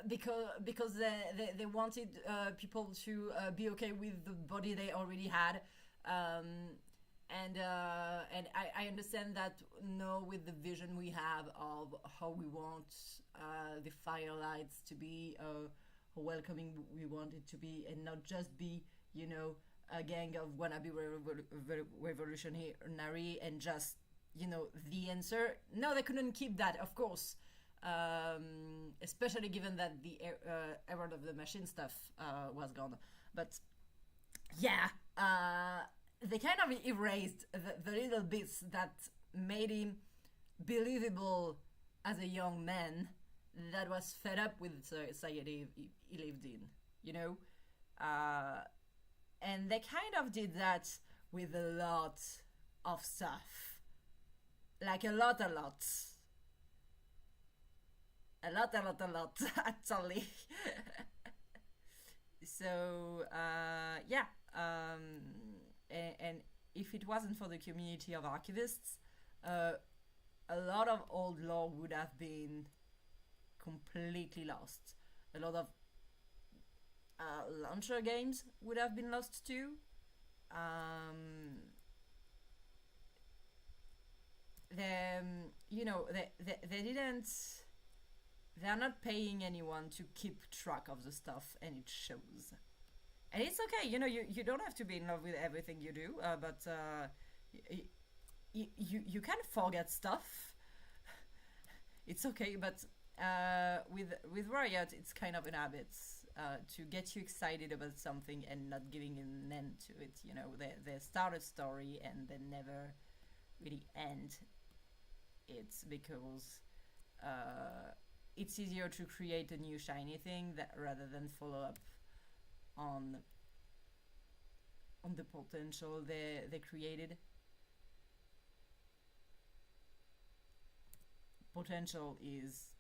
Because they wanted people to be okay with the body they already had, and I understand that with the vision we have of how we want the firelights to be, how welcoming we want it to be, and not just be a gang of wannabe revolutionary and just the answer. No, they couldn't keep that, of course. Especially given that the era of the machine stuff was gone. But yeah, they kind of erased the little bits that made him believable as a young man that was fed up with the society he lived in, and they kind of did that with a lot of stuff, like a lot actually. So and if it wasn't for the community of archivists, a lot of old lore would have been completely lost. A lot of launcher games would have been lost too. They didn't. They're not paying anyone to keep track of the stuff, and it shows. And it's okay, you don't have to be in love with everything you do, but you can forget stuff. It's okay, but with Riot, it's kind of an habit to get you excited about something and not giving an end to it. They start a story and they never really end it, because it's easier to create a new shiny thing rather than follow up on the potential they created. Potential is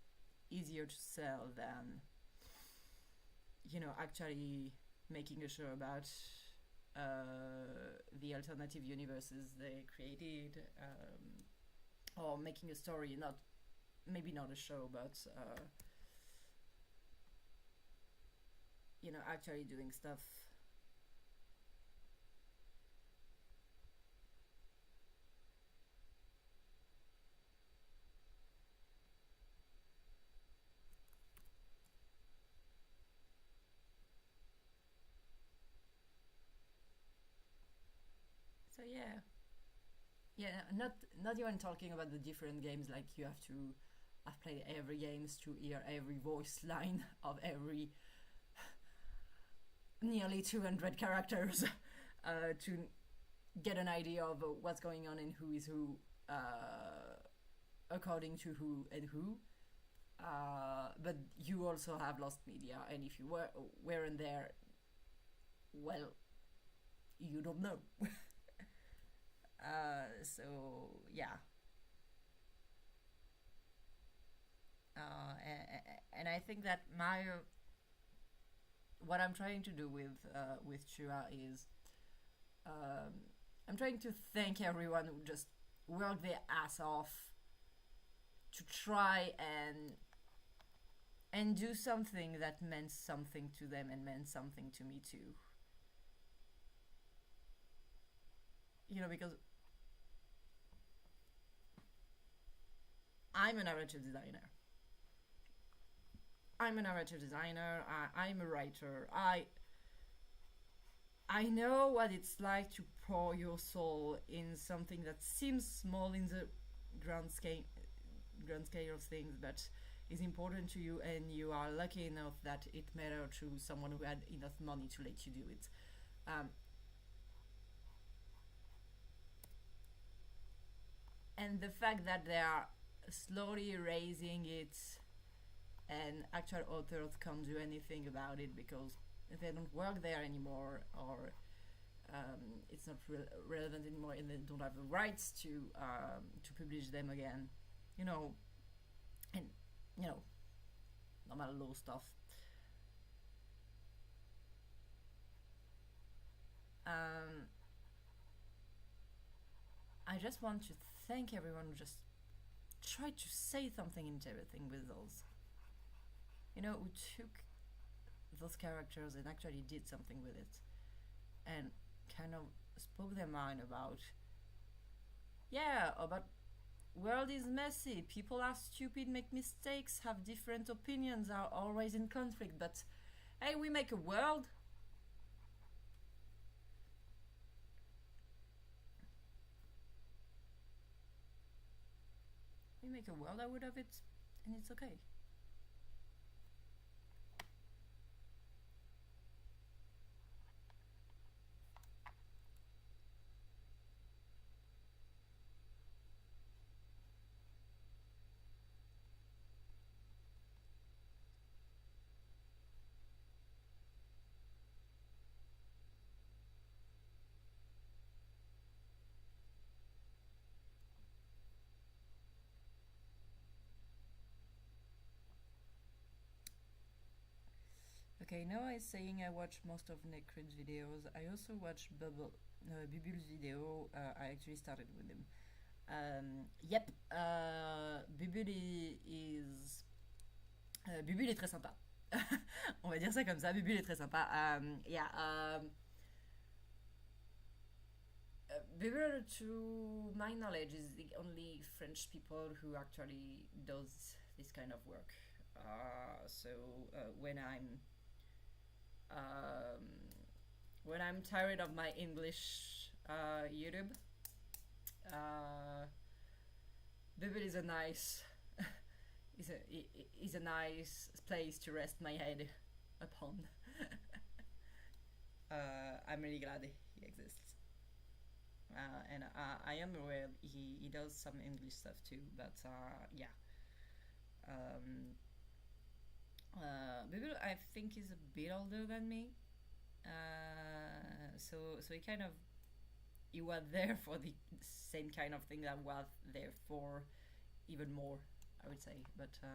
easier to sell than actually making a show about the alternative universes they created, or making a story, maybe not a show, but actually doing stuff. So yeah, not even talking about the different games, like you have to have played every games to hear every voice line of every nearly 200 characters to get an idea of what's going on and who is who, according to who and who. But you also have lost media, and if you weren't there, well, you don't know. So yeah, and I think that what I'm trying to do with Chua is, I'm trying to thank everyone who just worked their ass off to try and do something that meant something to them and meant something to me too. Because I'm a narrative designer. I'm a writer. I know what it's like to pour your soul in something that seems small in the grand scale of things, but is important to you, and you are lucky enough that it mattered to someone who had enough money to let you do it. And the fact that they are slowly erasing it, and actual authors can't do anything about it because they don't work there anymore, or it's not relevant anymore, and they don't have the rights to publish them again. And normal law stuff. I just want to thank everyone who just tried to say something into everything with those. Who took those characters and actually did something with it, and kind of spoke their mind about, world is messy, people are stupid, make mistakes, have different opinions, are always in conflict, but hey, we make a world. We make a world out of it, and it's okay. Okay, now I'm saying I watch most of Necrid's videos. I also watch Bubul's video. I actually started with him. Yep, Bubul Bubul est très sympa. On va dire ça comme ça. Bubul est très sympa. Bubul, to my knowledge, is the only French people who actually does this kind of work. So when I'm when I'm tired of my English YouTube, Bible is a nice is a nice place to rest my head upon. I'm really glad he exists, and I am aware he does some English stuff too. But yeah, Bible I think is a bit older than me, so he was there for the same kind of thing that was there for even more, I would say. But yeah,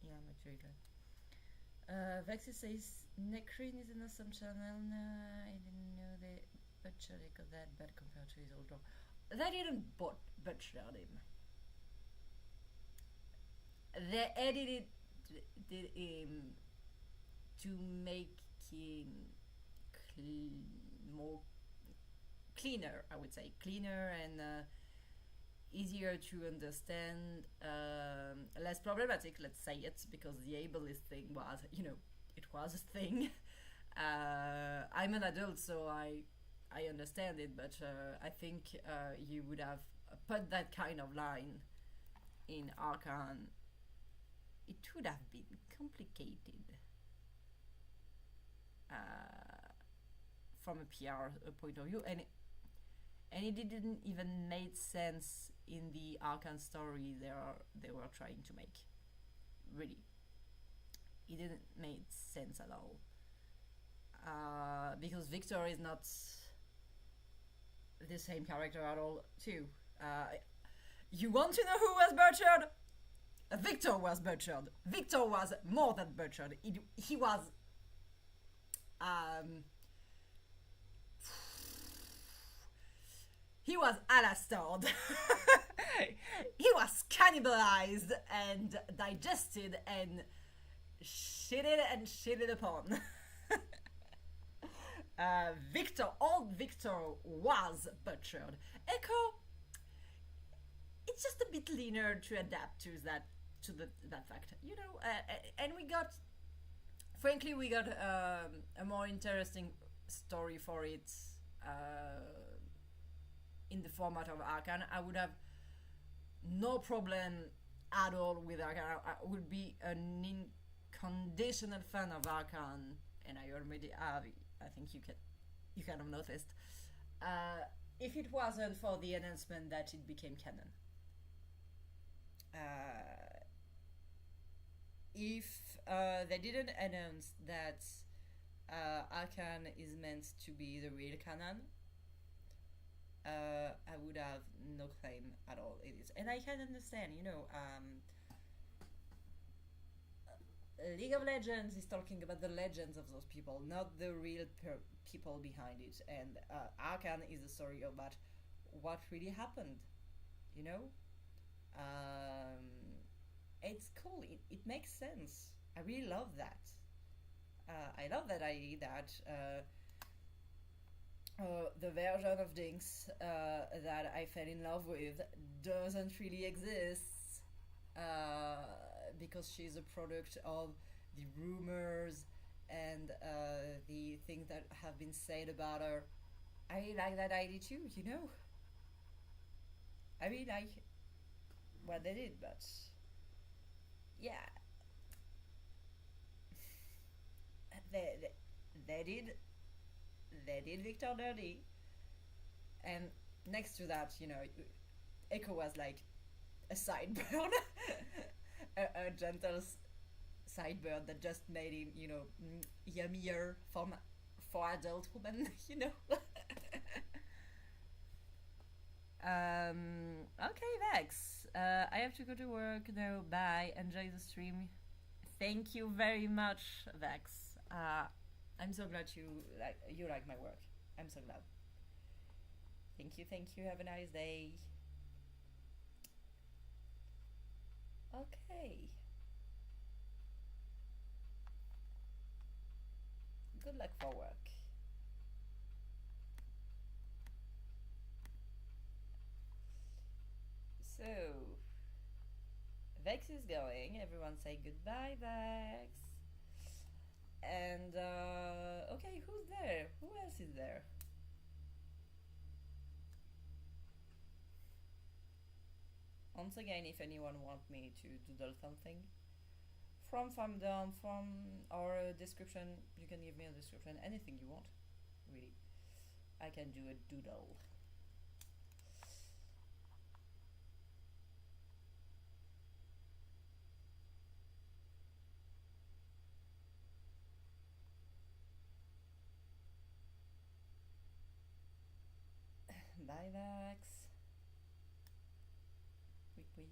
I'm actually glad. Vexy says Necrin is an awesome channel. No, I didn't know they butchered it that bad compared to his old dog. They didn't butcher him. They edited him to make him more cleaner, I would say, cleaner and easier to understand, less problematic, let's say it, because the ableist thing was, it was a thing. I'm an adult, so I understand it, but I think you would have put that kind of line in Arcane. It would have been complicated from a PR point of view, and it didn't even make sense in the Arcane story they were trying to make. Really, it didn't make sense at all, because Victor is not the same character at all too. You want to know who was butchered? Victor was butchered. Victor was more than butchered. He was he was Alastared. He was cannibalized and digested and shitted upon. Old Victor was butchered. Echo, it's just a bit leaner to adapt to that fact, and frankly we got a more interesting story for it in the format of Arcane. I would have no problem at all with Arcane. I would be an unconditional fan of Arcane, and I already have. I think you kind of noticed. If it wasn't for the announcement that it became canon. If they didn't announce that Arcane is meant to be the real canon, I would have no claim at all. It is, and I can understand. League of Legends is talking about the legends of those people, not the real people behind it. And Arcane is a story about what really happened. It's cool. It makes sense. I really love that. I love that idea that the version of Jinx that I fell in love with doesn't really exist, because she's a product of the rumors and the things that have been said about her. I really like that idea too, I really like what they did, but yeah, they did Victor dirty, and next to that, Echo was like a sideburn, a gentle sideburn that just made him, yummier for adult women, Okay, Vex. I have to go to work now. Bye. Enjoy the stream. Thank you very much, Vex. I'm so glad you like my work. I'm so glad. Thank you. Have a nice day. Okay. luck for work. So, Vex is going. Everyone say goodbye, Vex. And, okay, who's there? Who else is there? Once again, if anyone wants me to doodle something, from fandom, from our description, you can give me a description, anything you want, really. I can do a doodle. Bye, Vax. Oui.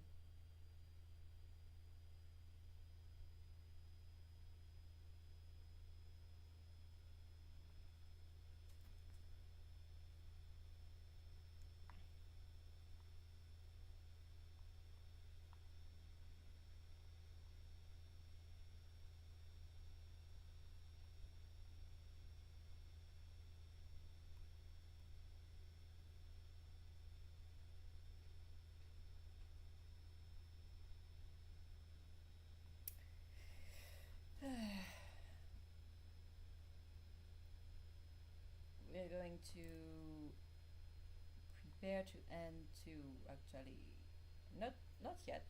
We're going to prepare to end to actually not yet.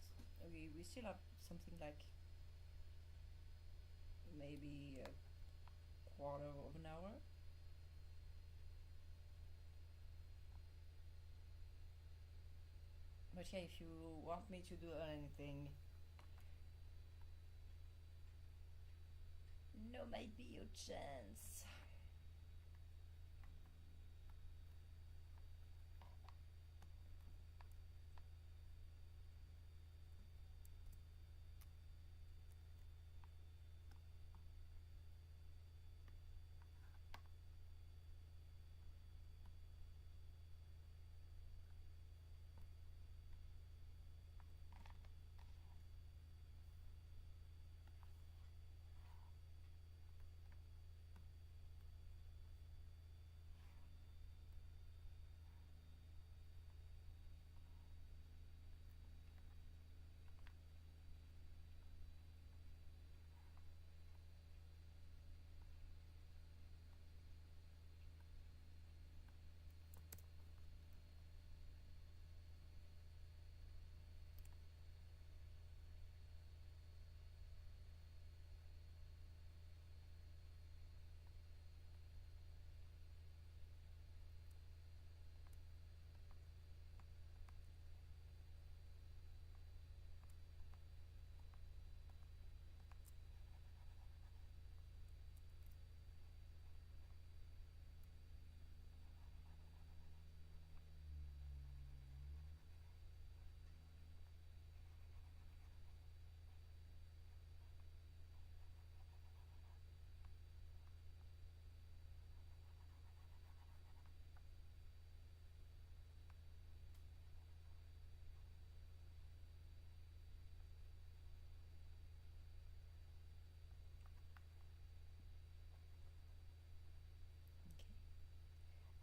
We still have something like maybe a quarter of an hour. But yeah, if you want me to do anything, no might be your chance.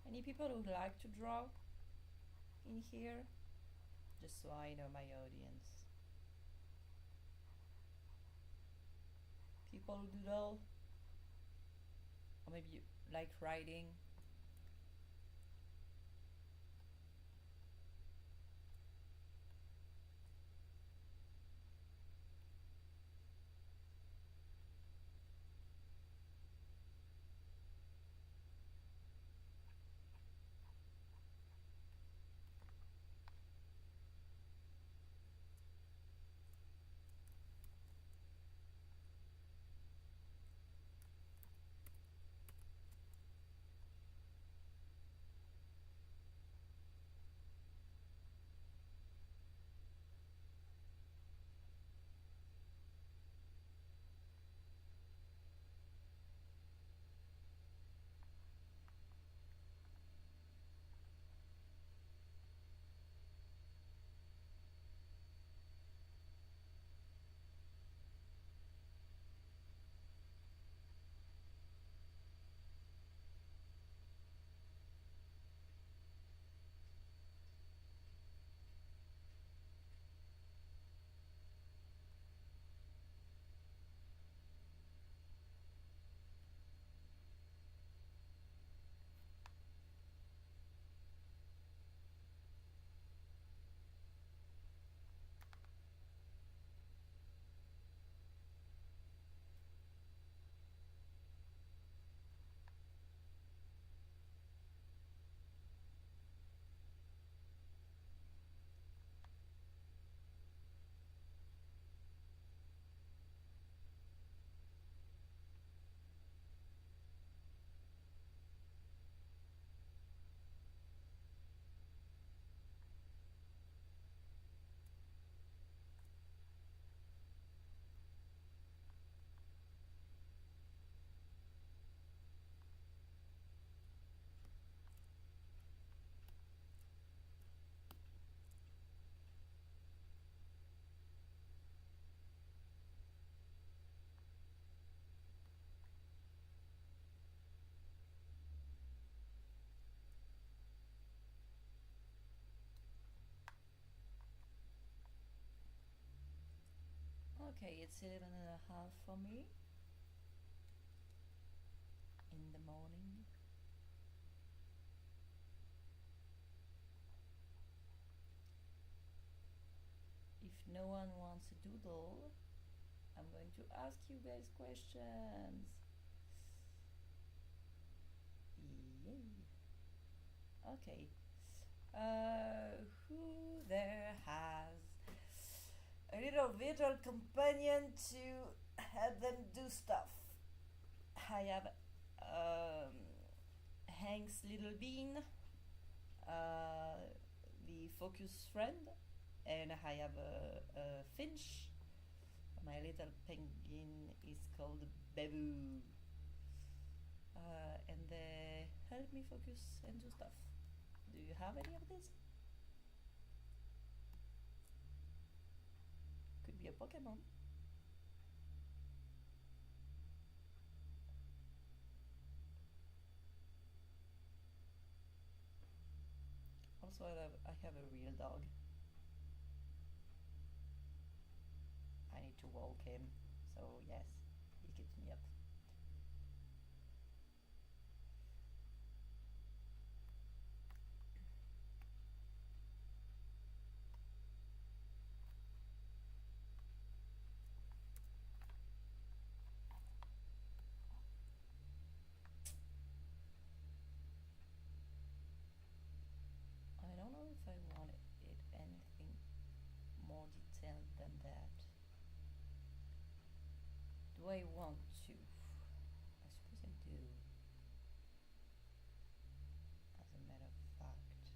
Any people who like to draw in here? Just so I know my audience. People who doodle? Or maybe you like writing? Okay, it's 11:30 for me in the morning. If no one wants a doodle, I'm going to ask you guys questions. Yay. Okay. Who there has a little virtual companion to help them do stuff? I have Hank's little bean, the focus friend, and I have a finch. My little penguin is called Babu. And they help me focus and do stuff. Do you have any of this? Could be a Pokemon. Also, I have a real dog. I need to walk him, so yes, he keeps me up. I don't know if I want it anything more detailed than that. Do I want to? I suppose I do. As a matter of fact,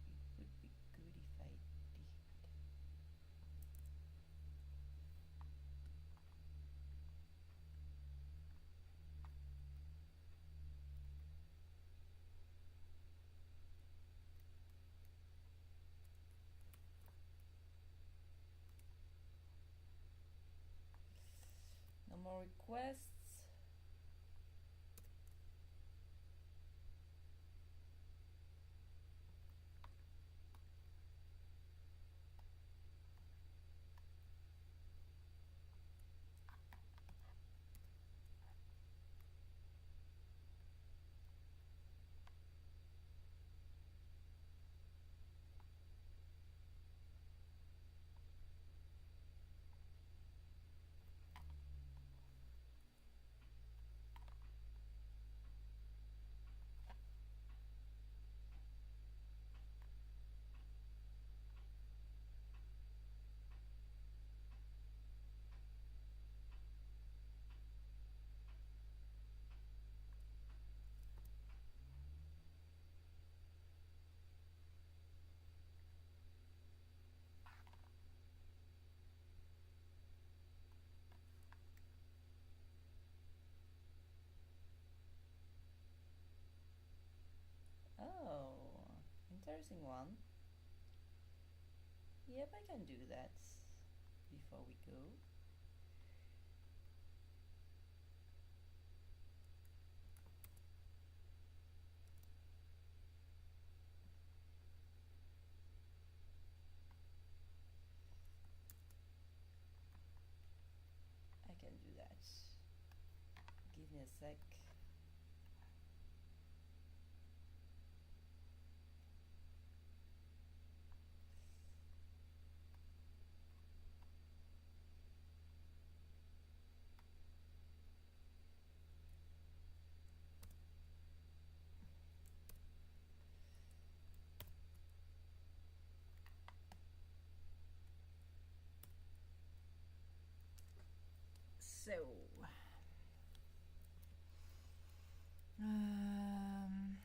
it would be good if I did. No more requests. Oh, interesting one. Yep, I can do that before we go. I can do that. Give me a sec. So, um,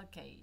okay.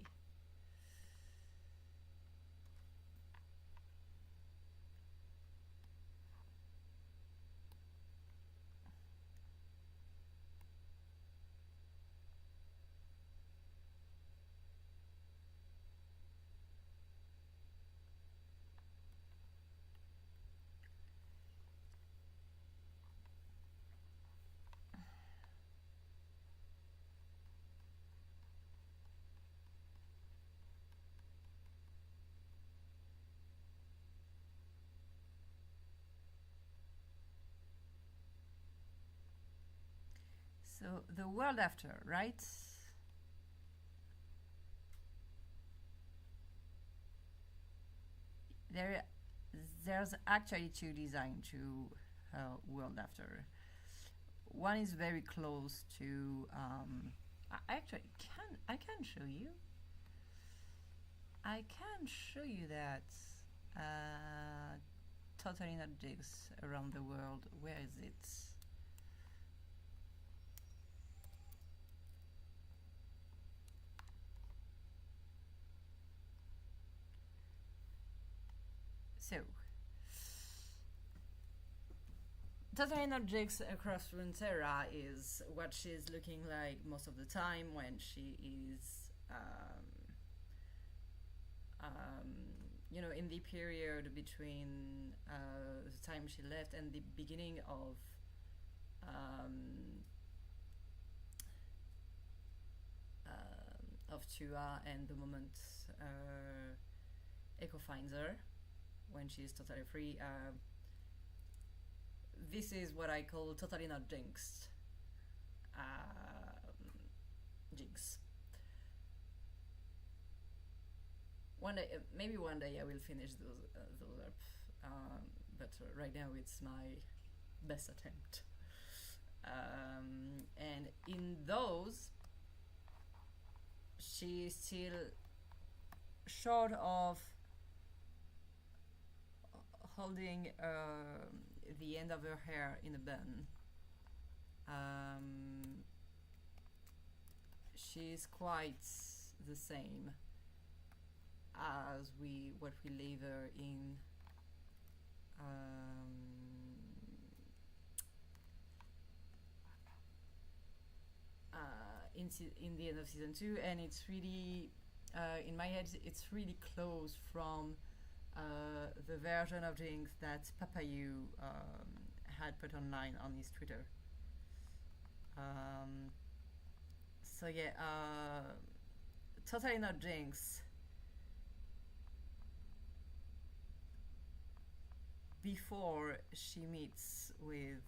So the world after, right? There's actually two designs to world after. One is very close to. I can show you. I can show you that. Totally not digs around the world. Where is it? So, Total Energics across Runeterra is what she's looking like most of the time when she is, in the period between the time she left and the beginning of Tua and the moment Echo finds her when she's totally free. This is what I call totally not jinxed. Jinx. Maybe one day I will finish those up, but right now it's my best attempt. And in those, she's still short of holding the end of her hair in a bun. She's quite the same as what we leave her in in the end of season 2, and it's really in my head it's really close from the version of Jinx that Papayu had put online on his Twitter. So yeah, totally not Jinx. Before she meets with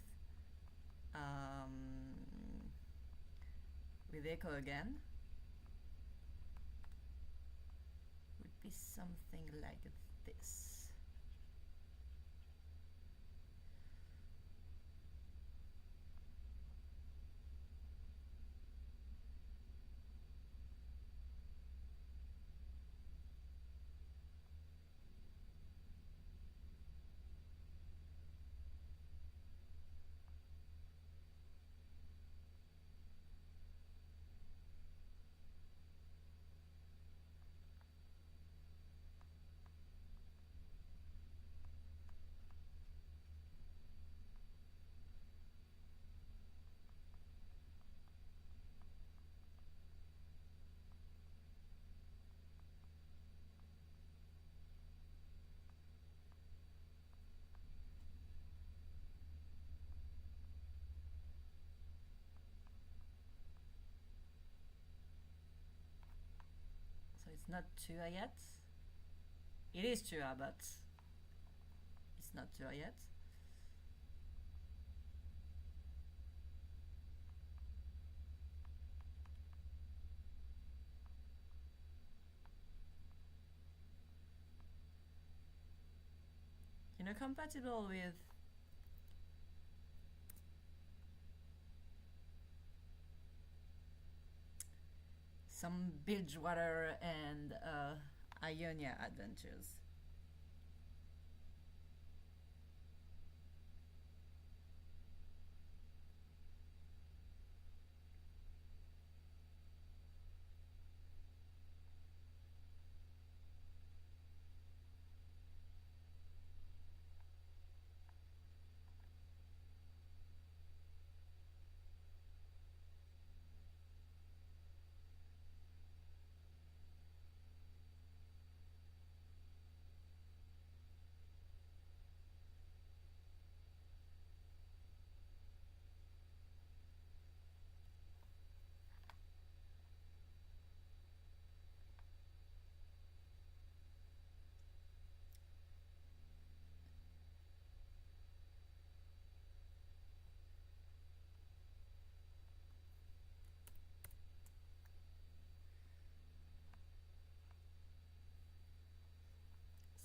Echo again, would be something like this. So it's not Tua yet. It is Tua, but it's not Tua yet. Compatible with some Bilgewater and Ionia adventures.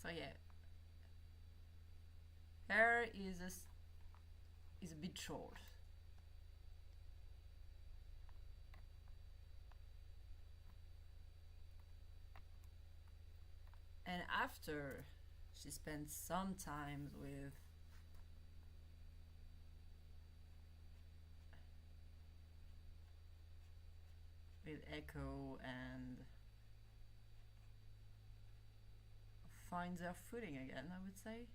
So yeah, hair is a bit short. And after she spent some time with Echo and finds their footing again, I would say.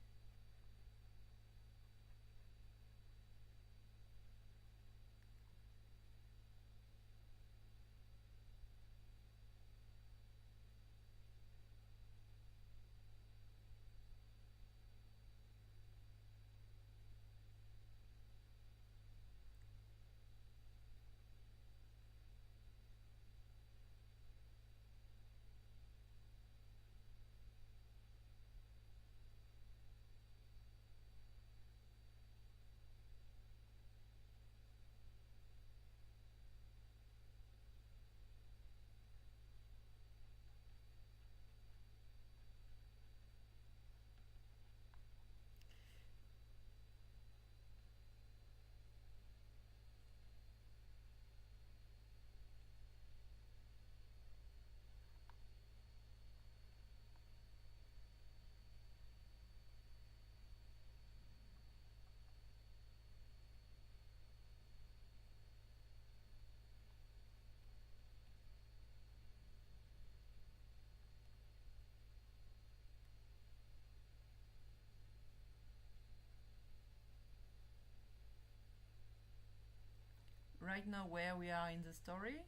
Right now, where we are in the story,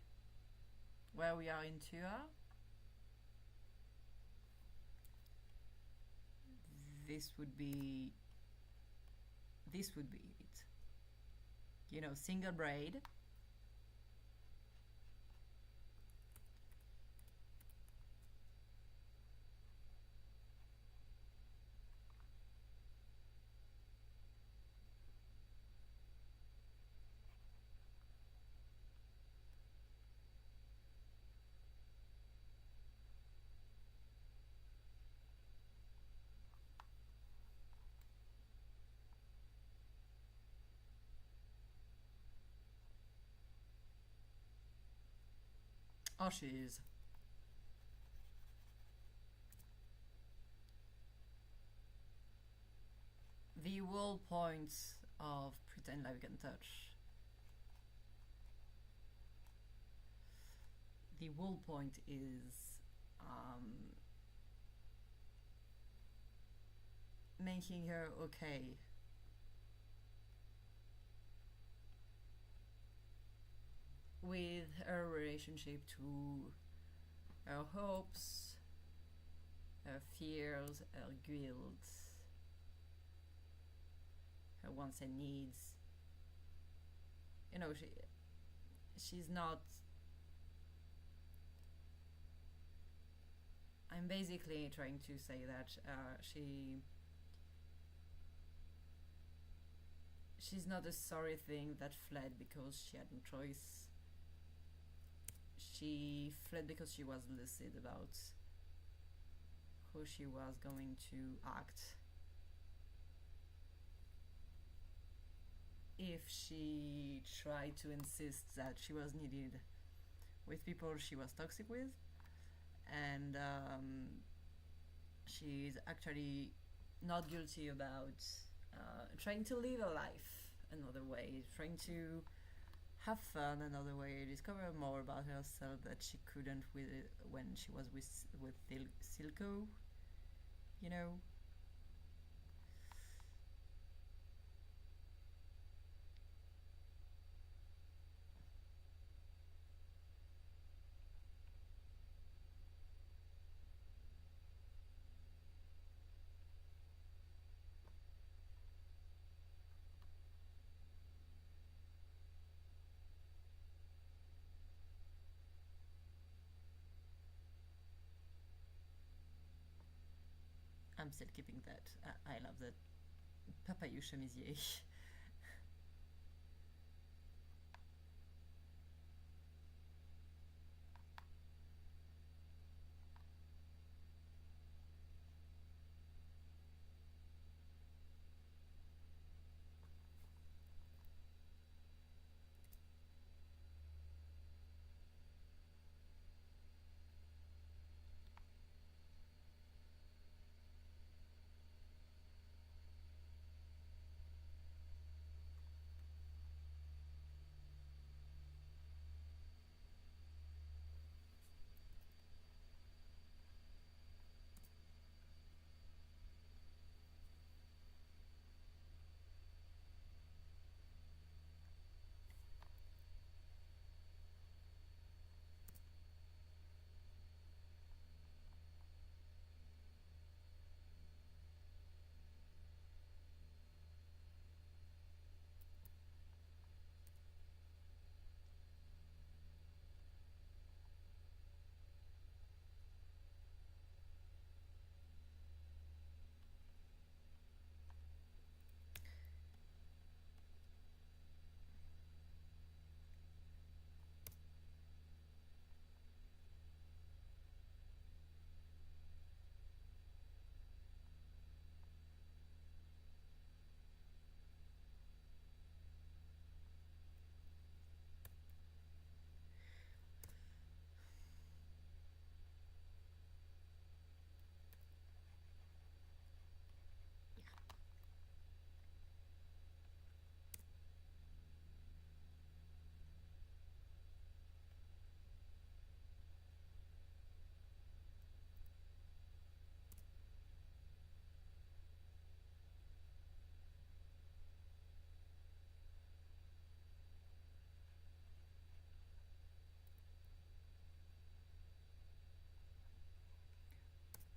where we are in Tua, this would be it. You know, single braid. Oh, she is. The whole point of Pretend Like We Can Touch. The whole point is making her okay. With her relationship to her hopes, her fears, her guilt, her wants and needs. You know, she's not. I'm basically trying to say that she's not a sorry thing that fled because she had no choice. She fled because she was lucid about how she was going to act if she tried to insist that she was needed with people she was toxic with, and she's actually not guilty about trying to live a life another way, trying to have fun another way, discover more about herself that she couldn't with when she was with Silco, you know. I'm still keeping that. I love that papayou chemisier.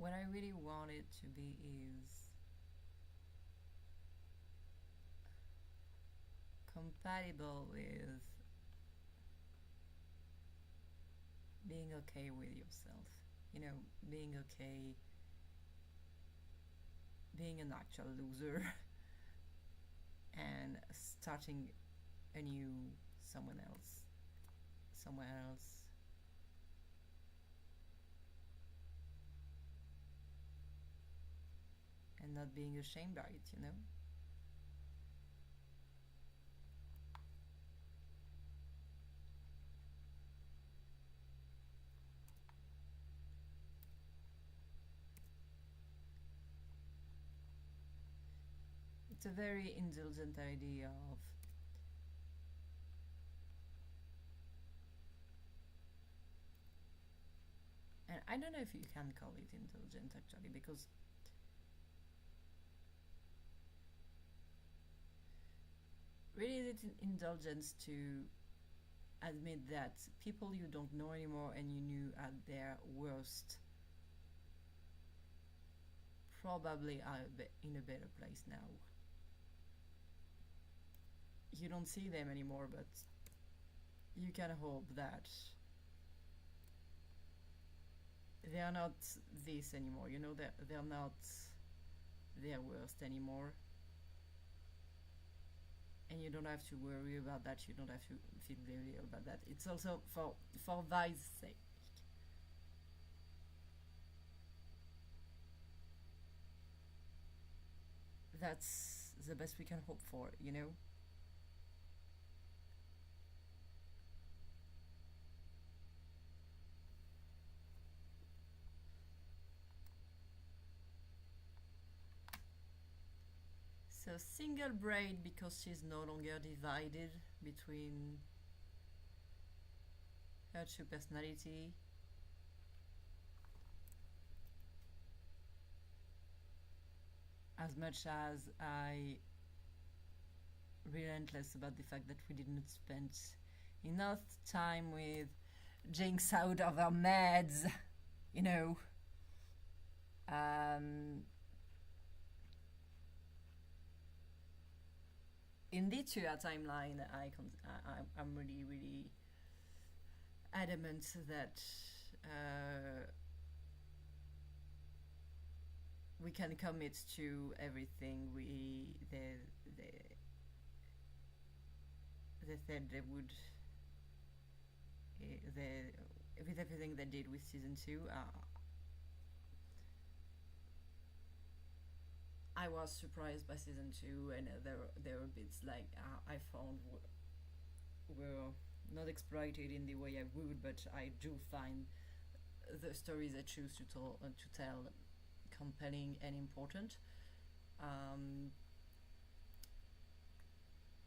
what I really want it to be is compatible with being okay with yourself. You know, being okay, being an actual loser, and starting anew somewhere else, and not being ashamed by it, you know? It's a very indulgent idea of and I don't know if you can call it indulgent actually, because really it's indulgence to admit that people you don't know anymore and you knew at their worst probably are in a better place now. You don't see them anymore, but you can hope that they are not this anymore. You know, they're not their worst anymore. And you don't have to worry about that. You don't have to feel guilty about that. It's also for Vi's sake. That's the best we can hope for, you know? So single braid because she's no longer divided between her two personality. As much as I relentless about the fact that we didn't spend enough time with Jinx out of our meds, you know. In the 2-hour timeline, I'm really adamant that we can commit to everything they said they would with everything they did with season 2. I was surprised by season 2, and there were bits like I found were not exploited in the way I would, but I do find the stories I choose to tell compelling and important,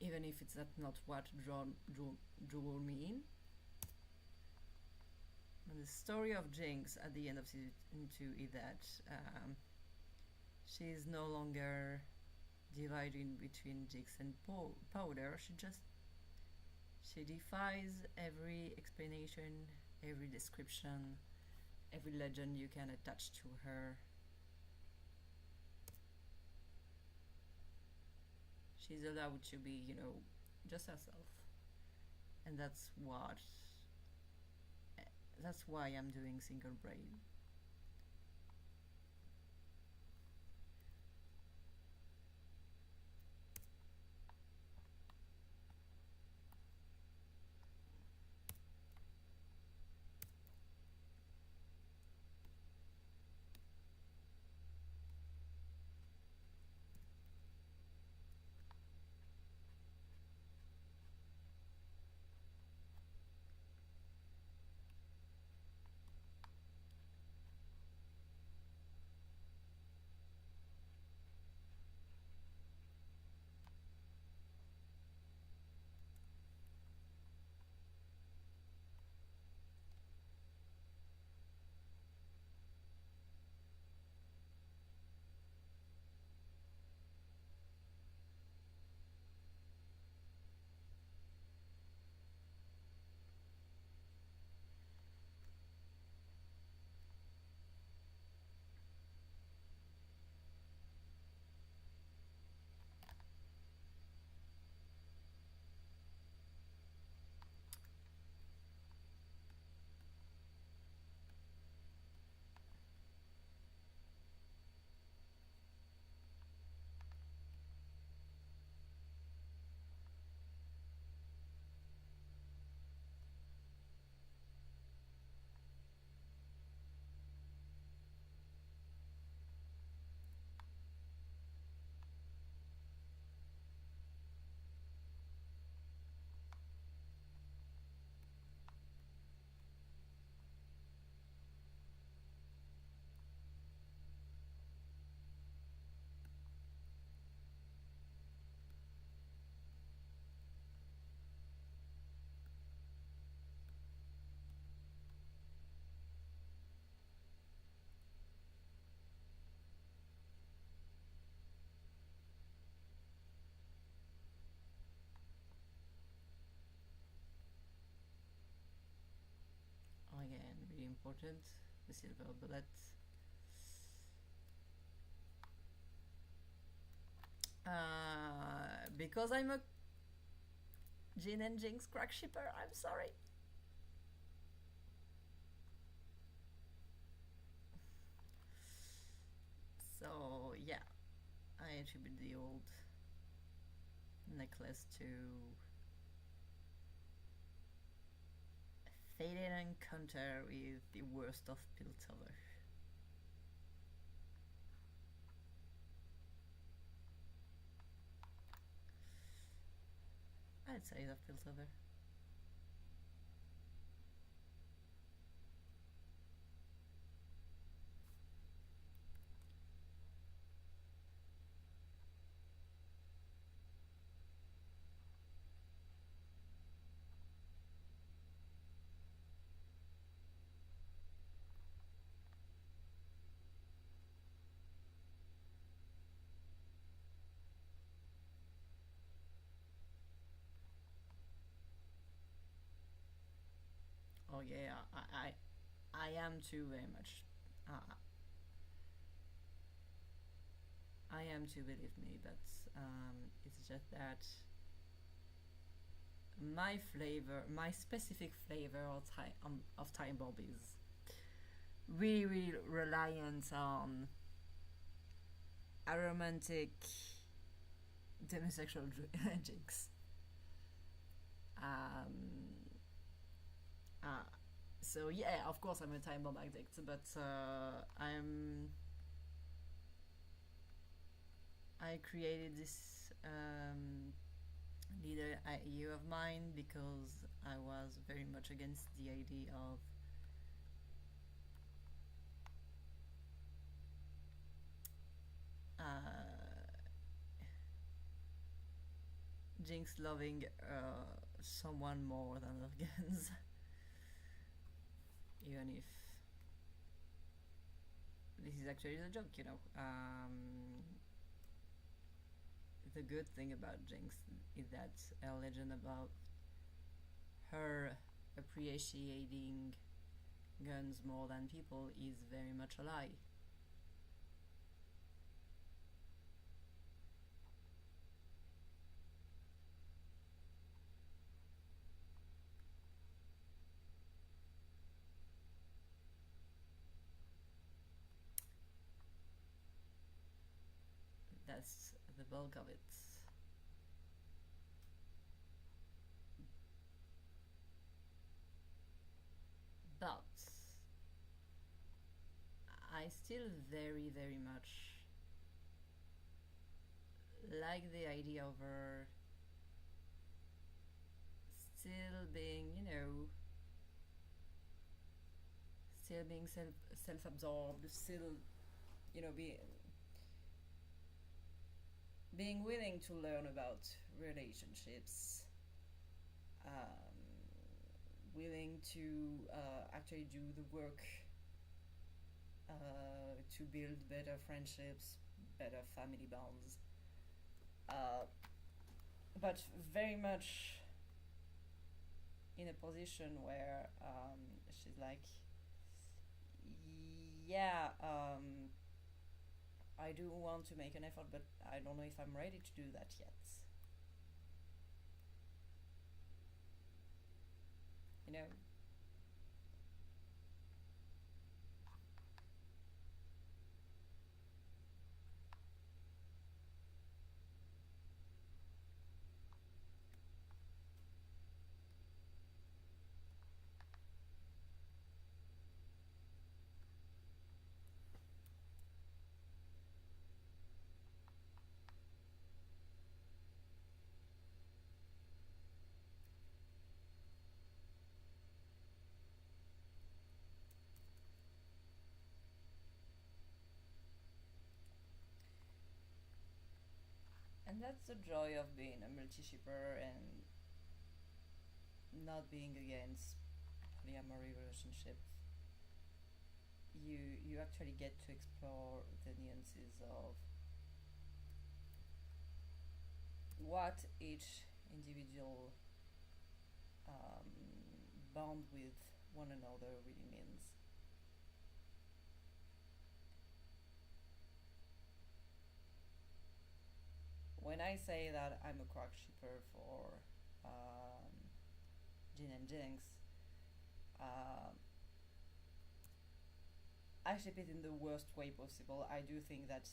even if it's not what drew me in. And the story of Jinx at the end of season 2 is that she is no longer dividing between Jinx and Powder. She defies every explanation, every description, every legend you can attach to her. She's allowed to be, you know, just herself. And that's why I'm doing single braid. important, the silver bullet. Because I'm a Jin and Jinx crack shipper, I'm sorry. So yeah, I attribute the old necklace to a fated encounter with the worst of Piltover. I'd say of Piltover. Oh yeah, I am too very much. I am too, believe me, but it's just that my flavor, my specific flavor of Time Bomb is really, really reliant on aromantic demisexual Jinx. Uh, so yeah, of course I'm a Time Bomb addict, but I created this little idea of mine because I was very much against the idea of Jinx loving someone more than Organs. Even if this is actually a joke, you know. The good thing about Jinx is that a legend about her appreciating guns more than people is very much a lie. That's the bulk of it. But I still very, very much like the idea of her still being, you know, still being self-absorbed, still, you know, being willing to learn about relationships, willing to actually do the work to build better friendships, better family bonds, but very much in a position where she's like, yeah, I do want to make an effort, but I don't know if I'm ready to do that yet. You know? And that's the joy of being a multi-shipper and not being against polyamory relationships. You actually get to explore the nuances of what each individual bond with one another really means. I say that I'm a crack shipper for Jin and Jinx, um, I ship it in the worst way possible. I do think that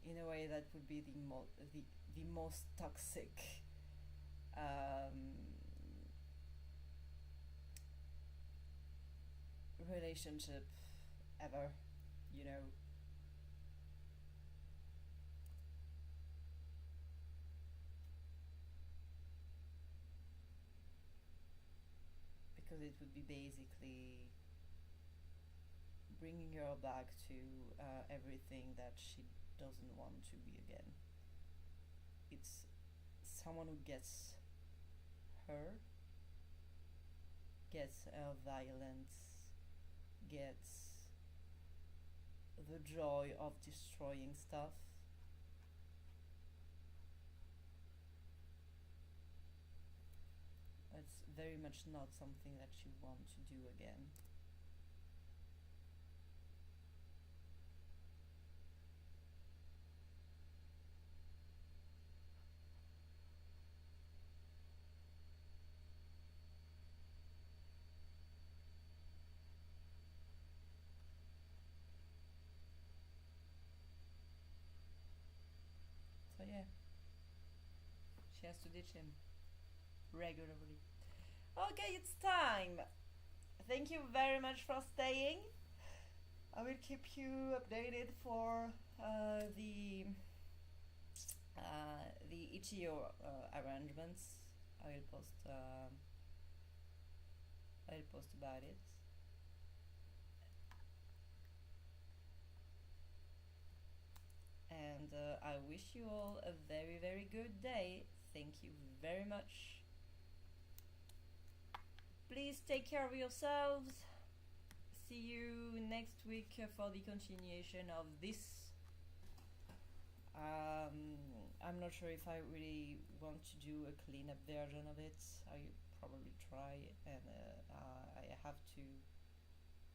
in a way that would be the most toxic relationship ever, you know. Because it would be basically bringing her back to everything that she doesn't want to be again. It's someone who gets her, gets her violence, gets the joy of destroying stuff. It's very much not something that you want to do again. So yeah, she has to ditch him regularly. Okay, it's time. Thank you very much for staying. I will keep you updated for the Ichio arrangements. I will post. I'll post about it. And I wish you all a very, very good day. Thank you very much. Please take care of yourselves. See you next week for the continuation of this. I'm not sure if I really want to do a cleanup version of it. I will probably try, and I have to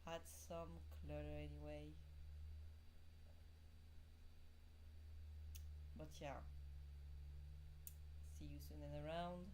add some clutter anyway. But yeah, see you soon and around.